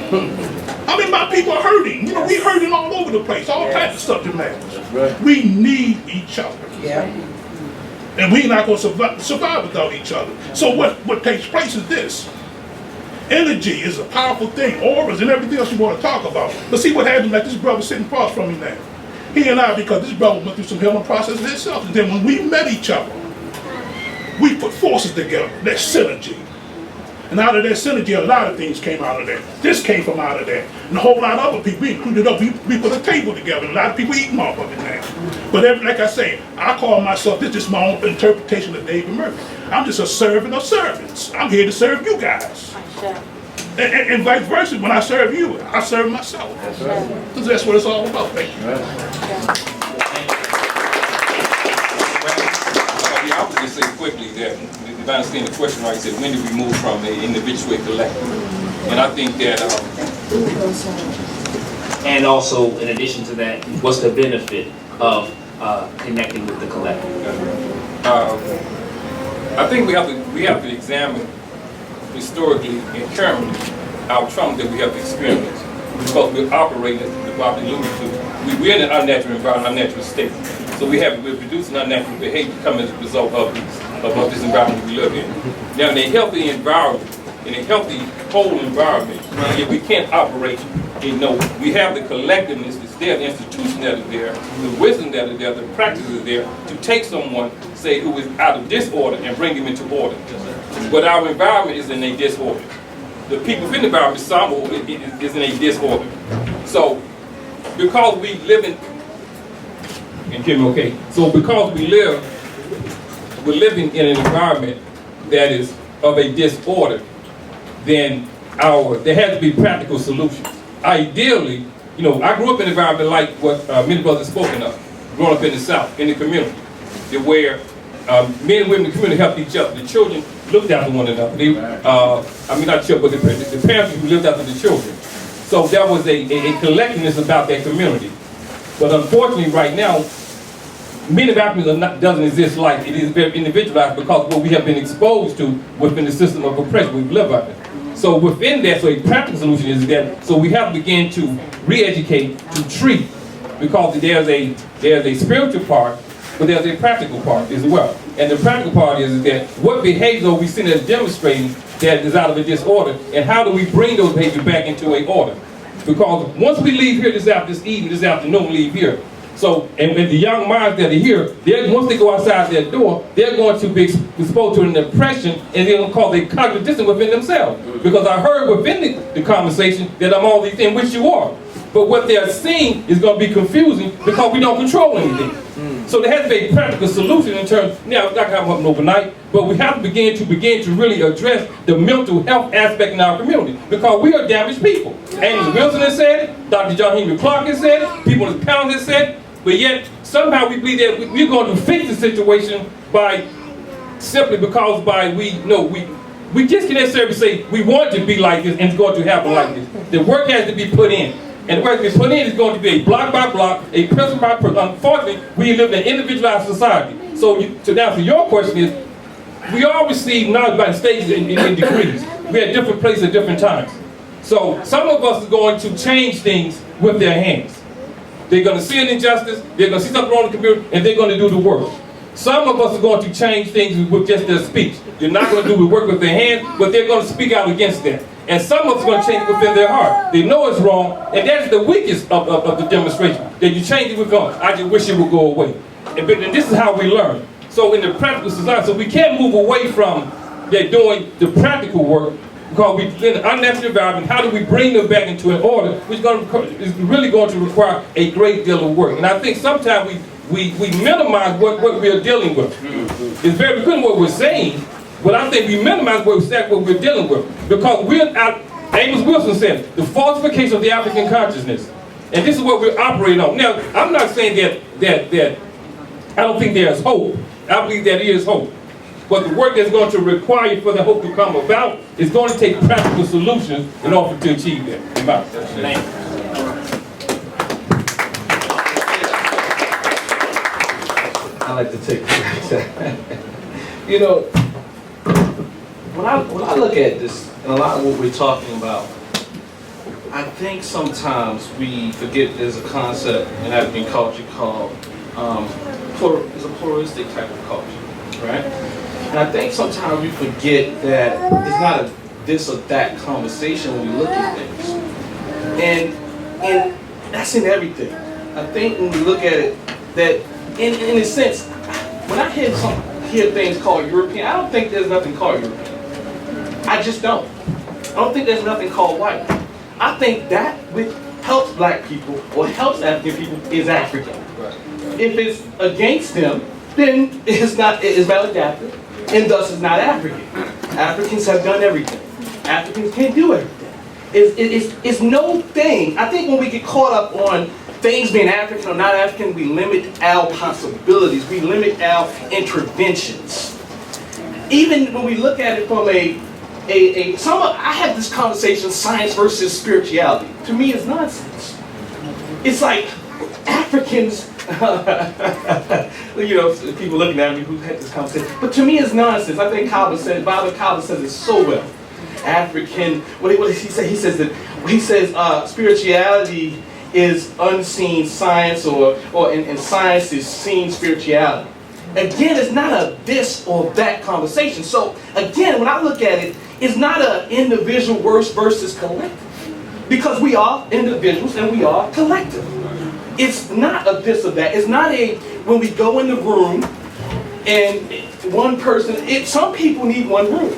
I mean, my people are hurting. You know, we hurting all over the place, all kinds of stuff that matters. Right. We need each other. Yeah. And we're not going to survive without each other. So what takes place is this. Energy is a powerful thing, auras and everything else you want to talk about. But see what happens, like this brother sitting across from me now. He and I, because this brother went through some healing process himself, and then when we met each other, we put forces together, that synergy. And out of that synergy, a lot of things came out of that. This came from out of that. And a whole lot of other people, we included up, we put a table together. A lot of people eating off of it now. But like I say, I call myself, this is my own interpretation of David Murphy. I'm just a servant of servants. I'm here to serve you guys. And vice versa, when I serve you, I serve myself. That's right. Because that's what it's all about. Thank you. I would just say quickly that, if I understand the question right, said when did we move from an individual to a collective? And I think that... and also, in addition to that, what's the benefit of connecting with the collective? I think we have to examine historically and currently our trauma that we have experienced, because we're operating, as Bob alluded to, we're in an unnatural environment, unnatural state. So we're producing unnatural behavior coming as a result of this environment we live in. Now, in a healthy environment, in a healthy whole environment, if we can't operate, you know, we have the collectiveness that's there, the institution that is there, the wisdom that is there, the practice is there to take someone, say, who is out of disorder and bring him into order. But our environment is in a disorder. The people within the environment, some is in a disorder. So, because we live in, and hear me okay? So because we're living in an environment that is of a disorder, then there has to be practical solutions. Ideally, you know, I grew up in an environment like what many brothers have spoken of, growing up in the South, in the community, where men and women in the community helped each other. The children looked after one another. Not children, but the parents who lived after the children. So there was a collectiveness about that community. But unfortunately, right now, many of Africans doesn't exist like it is very individualized because of what we have been exposed to within the system of oppression we live under. So within that, so a practical solution is that, so we have to begin to re-educate, to treat, because there's a spiritual part, but there's a practical part as well. And the practical part is that what behaviors are we seeing as demonstrating that is out of a disorder, and how do we bring those behaviors back into a order? Because once we leave here this afternoon, leave here. So, and the young minds that are here, once they go outside their door, they're going to be exposed to an oppression, and they're going to cause a cognitive dissonance within themselves. Because I heard within the conversation that I'm all these things, which you are. But what they're seeing is going to be confusing because we don't control anything. So there has to be a practical solution in terms, now it's not going to happen overnight, but we have to begin to really address the mental health aspect in our community, because we are damaged people. Amos Wilson has said it, Dr. John Henry Clark has said it, people in the panel have said it, but yet somehow we believe that we're going to fix the situation by simply because we just can't necessarily say we want to be like this and it's going to happen like this. The work has to be put in. And the work that's put in is going to be a block by block, a person by person. Unfortunately, we live in an individualized society. So to answer your question is, we all receive knowledge by stages and degrees. We're at different places at different times. So some of us are going to change things with their hands. They're going to see an injustice, they're going to see something wrong in the community, and they're going to do the work. Some of us are going to change things with just their speech. They're not going to do the work with their hands, but they're going to speak out against that. And some of us are going to change it within their heart. They know it's wrong, and that's the weakest of the demonstration. That you change it with God. I just wish it would go away. And this is how we learn. So in the practical society, so we can't move away from doing the practical work because we live in an unnatural environment. How do we bring them back into an order, which is really going to require a great deal of work. And I think sometimes we minimize what we are dealing with. It's very good what we're saying, but I think we minimize what we're dealing with. Because Amos Wilson said, the falsification of the African consciousness. And this is what we're operating on. Now, I'm not saying that I don't think there's hope. I believe there is hope. But the work that's going to require for the hope to come about is going to take practical solutions in order to achieve that. I like to take you know, when I look at this and a lot of what we're talking about, I think sometimes we forget there's a concept in African culture called it's a pluralistic type of culture, right? And I think sometimes we forget that it's not a this or that conversation when we look at things, and that's in everything. I think when we look at it, that in a sense, when I hear things called European, I don't think there's nothing called European. I just don't. I don't think there's nothing called white. I think that which helps black people or helps African people is African. If it's against them, then it's maladaptive, and thus it's not African. Africans have done everything. Africans can't do everything. It's no thing. I think when we get caught up on things being African or not African, we limit our possibilities. We limit our interventions. Even when we look at it from I have this conversation, science versus spirituality. To me, it's nonsense. It's like Africans, you know, people looking at me who had this conversation. But to me, it's nonsense. I think Bible Calvin says it so well. African, what does he say? He says spirituality is unseen science, and science is seen spirituality. Again, it's not a this or that conversation. So again, when I look at it, it's not an individual versus collective. Because we are individuals and we are collective. It's not a this or that. It's not when we go in the room and one person, some people need one room.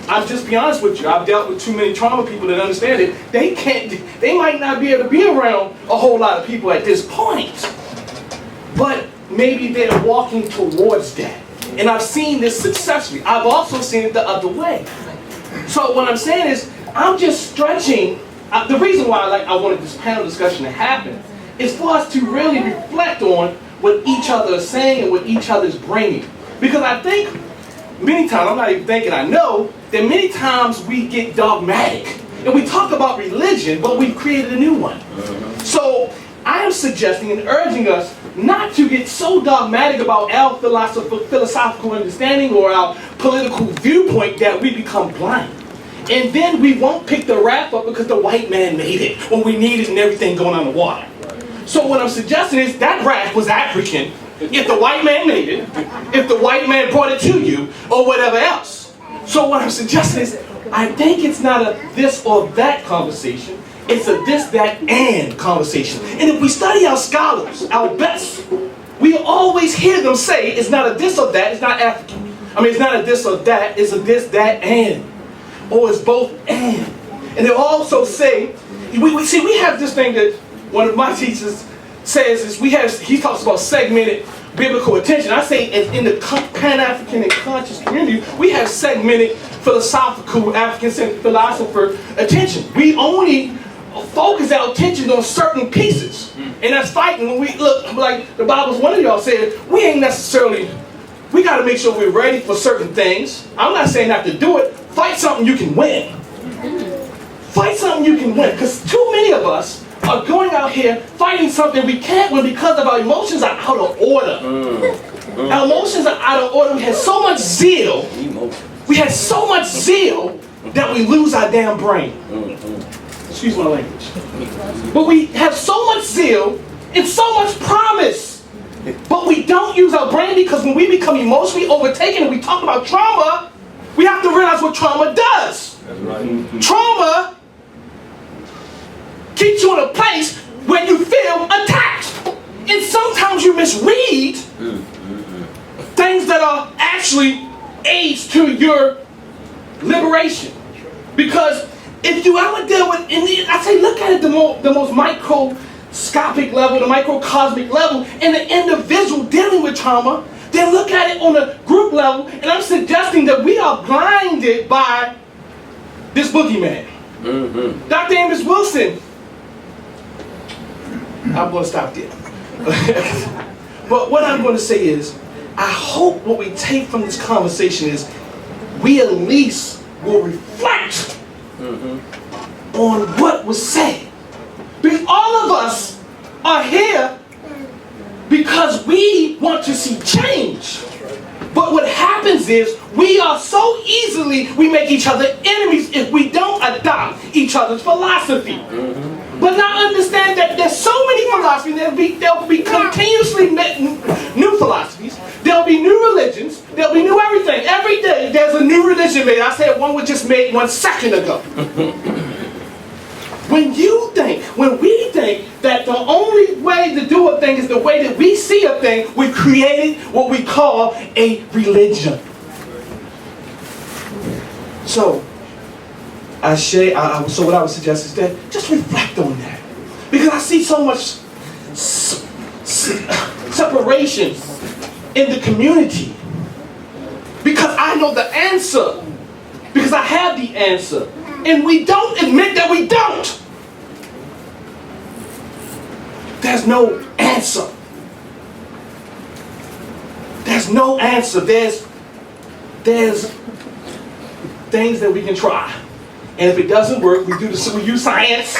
I'll just be honest with you. I've dealt with too many trauma people that understand it. They might not be able to be around a whole lot of people at this point. But maybe they're walking towards that. And I've seen this successfully. I've also seen it the other way. So what I'm saying is, I'm just stretching. The reason why I wanted this panel discussion to happen is for us to really reflect on what each other is saying and what each other is bringing. Because I think many times, I'm not even thinking, I know, that many times we get dogmatic. And we talk about religion, but we've created a new one. So I am suggesting and urging us not to get so dogmatic about our philosophical understanding or our political viewpoint that we become blind. And then we won't pick the rap up because the white man made it, when we need it and everything going on the water. So what I'm suggesting is that rap was African if the white man made it, if the white man brought it to you, or whatever else. So what I'm suggesting is, I think it's not a this or that conversation, it's a this, that, and conversation. And if we study our scholars, our best, we always hear them say it's not a this or that, it's not African. I mean, it's not a this or that, it's a this, that, and. Or it's both and. And they also say, we have this thing that one of my teachers says is he talks about segmented biblical attention. I say in the Pan-African and conscious community, we have segmented philosophical African philosopher attention. We only focus our attention on certain pieces. And that's fighting when we look, like the Bible's one of y'all said, we ain't necessarily we got to make sure we're ready for certain things. I'm not saying not to do it. Fight something you can win. Fight something you can win. Because too many of us are going out here fighting something we can't win because of our emotions are out of order. Our emotions are out of order. We had so much zeal. We had so much zeal that we lose our damn brain. Excuse my language. But we have so much zeal and so much promise. But we don't use our brain because when we become emotionally overtaken and we talk about trauma, we have to realize what trauma does. That's right. Trauma keeps you in a place where you feel attacked. And sometimes you misread things that are actually aids to your liberation. Because if you ever deal with, I say look at it the most microscopic level, the microcosmic level, and the individual dealing with trauma, then look at it on a group level, and I'm suggesting that we are blinded by this boogeyman. Dr. Amos Wilson, I'm going to stop there. But what I'm going to say is, I hope what we take from this conversation is we at least will reflect on what was said. Because all of us are here because we want to see change. But what happens is we are so easily, we make each other enemies if we don't adopt each other's philosophy. But now understand that there's so many philosophies, there'll be continuously new philosophies, there'll be new religions, there'll be new everything. Every day there's a new religion made. I said one was just made 1 second ago. When we think that the only way to do a thing is the way that we see a thing, we've created what we call a religion. So, so what I would suggest is that just reflect on that. Because I see so much separation in the community. Because I know the answer. Because I have the answer. And we don't admit that we don't. There's no answer. There's no answer. There's things that we can try. And if it doesn't work, we use science.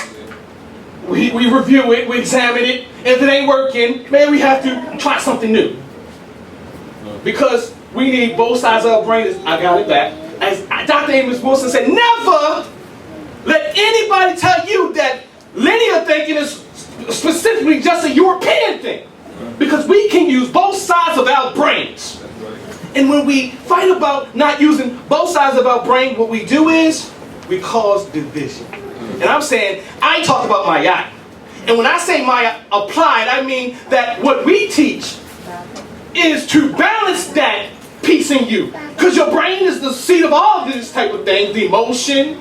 We review it, we examine it. And if it ain't working, maybe we have to try something new. Because we need both sides of our brain. I got it back. As Dr. Amos Wilson said, never let anybody tell you that linear thinking is specifically just a European thing. Because we can use both sides of our brains. And when we fight about not using both sides of our brain, what we do is we cause division. And I'm saying, I talk about Maya. And when I say Maya applied, I mean that what we teach is to balance that peace in you. Because your brain is the seat of all of these type of things, the emotion,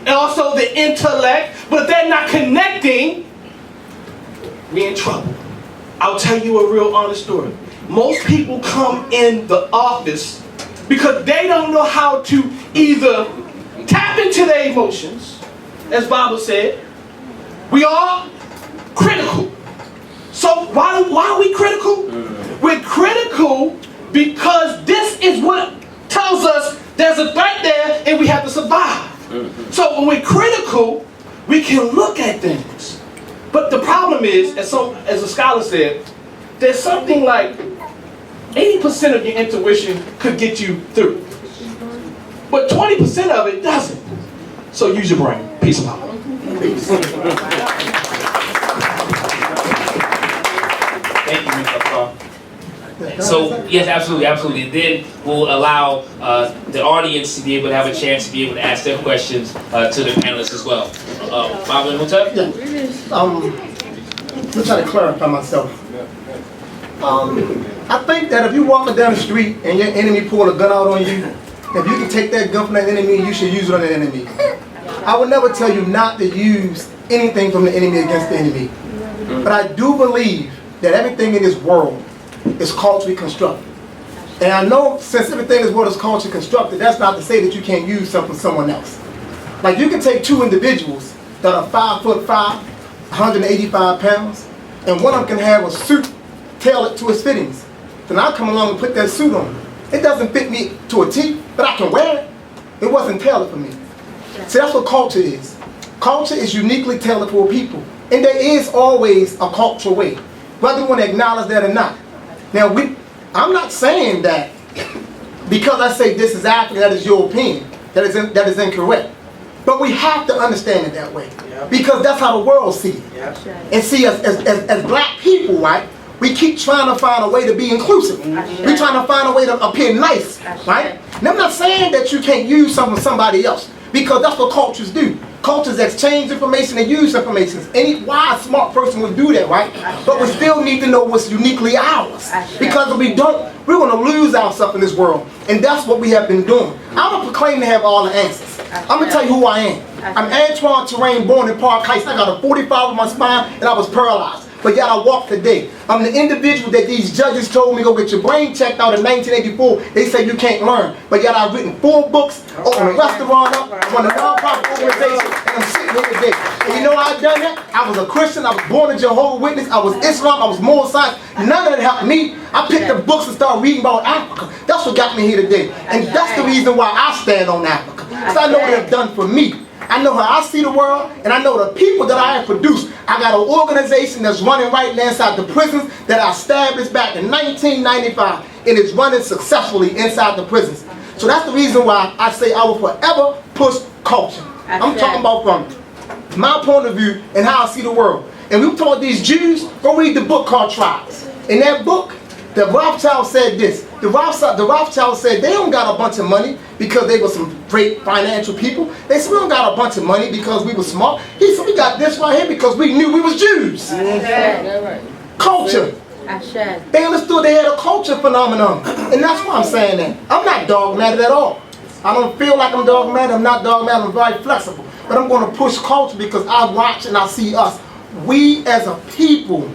and also the intellect. But if they're not connecting, we're in trouble. I'll tell you a real honest story. Most people come in the office because they don't know how to either tap into their emotions, as Bible said. We are critical. So why are we critical? We're critical because this is what tells us there's a threat there and we have to survive. So when we're critical, we can look at things. But the problem is, as a scholar said, there's something like 80% of your intuition could get you through. But 20% of it doesn't. So use your brain. Peace and power. Peace. Thank you, Mr. Carr. So, yes, absolutely. And then we'll allow the audience to be able to have a chance to be able to ask their questions to the panelists as well. Bob and Mutab? Yeah. Let me try to clarify myself. I think that if you're walking down the street and your enemy pull a gun out on you, if you can take that gun from that enemy, you should use it on the enemy. I would never tell you not to use anything from the enemy against the enemy. But I do believe that everything in this world is culturally constructed. And I know since everything in this world is culturally constructed, that's not to say that you can't use something from someone else. Like you can take two individuals that are 5'5", 185 pounds, and one of them can have a suit tailored to his fittings. then I come along and put that suit on. It doesn't fit me to a T, but I can wear it. It wasn't tailored for me. See, that's what culture is. Culture is uniquely tailored for people. And there is always a cultural way, whether you want to acknowledge that or not. Now, I'm not saying that because I say this is African, that is your opinion, that is incorrect. But we have to understand it that way, because that's how the world sees it. And see, as black people, right, we keep trying to find a way to be inclusive. We're trying to find a way to appear nice, right? And I'm not saying that you can't use something with somebody else, because that's what cultures do. Cultures exchange information and use information. Any wise, smart person would do that, right? But we still need to know what's uniquely ours. Because if we don't, we're going to lose ourselves in this world. And that's what we have been doing. I don't proclaim to have all the answers. I'm going to tell you who I am. I'm Antoine Terrain, born in Park Heights. I got a 45 on my spine, and I was paralyzed. But yet I walk today. I'm the individual that these judges told me, go get your brain checked out in 1984. They said you can't learn. But yet I've written 4 books, opened a restaurant up, run a non-profit organization, and I'm sitting here today. And you know how I done that? I was a Christian, I was born a Jehovah's Witness, I was Islam, I was moral science. None of that helped me. I picked up books and started reading about Africa. That's what got me here today. And that's the reason why I stand on Africa. Because I know what they've done for me. I know how I see the world, and I know the people that I have produced. I got an organization that's running right now inside the prisons that I established back in 1995, and it's running successfully inside the prisons. So that's the reason why I say I will forever push culture. I'm talking about from my point of view and how I see the world. And we taught these Jews, go read the book called Tribes. In that book, the Rothschild said this. The Rothschild said they don't got a bunch of money because they were some great financial people. They said we don't got a bunch of money because we were smart. He said we got this right here because we knew we was Jews. Culture. They understood they had a culture phenomenon. And that's why I'm saying that. I'm not dogmatic at all. I don't feel like I'm dogmatic. I'm not dogmatic. I'm very flexible. But I'm going to push culture because I watch and I see us. We as a people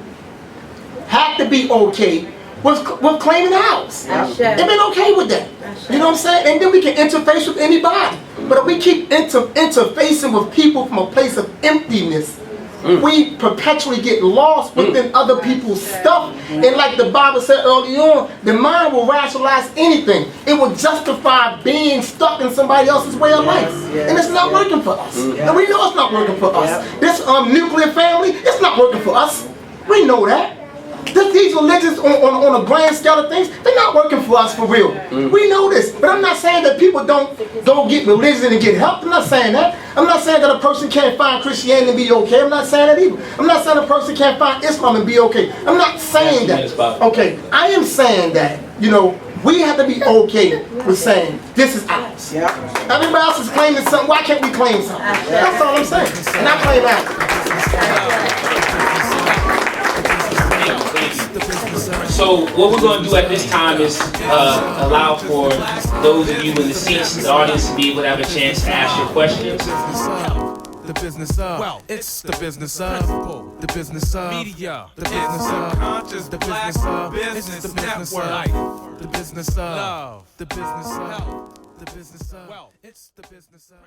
have to be okay with claiming ours. They've been okay with that. You know what I'm saying? And then we can interface with anybody. But if we keep interfacing with people from a place of emptiness, we perpetually get lost within other people's stuff. And like the Bible said early on, the mind will rationalize anything. It will justify being stuck in somebody else's way of life. And it's not working for us. And we know it's not working for us. This nuclear family, it's not working for us. We know that. These religions on a grand scale of things, they're not working for us for real. We know this. But I'm not saying that people don't get religion and get help. I'm not saying that. I'm not saying that a person can't find Christianity and be okay. I'm not saying that either. I'm not saying a person can't find Islam and be okay. I'm not saying that. Okay, I am saying that, you know, we have to be okay with saying this is ours. Everybody else is claiming something. Why can't we claim something? That's all I'm saying. And I claim ours. So what we're going to do at this time is allow for those of you in the seats, the audience, to be able to have a chance to ask your questions. The business of, well, it's the business of, the business of media, the business of conscious, the business of business, the business of the business of love, the business of the business of, well, it's the business of.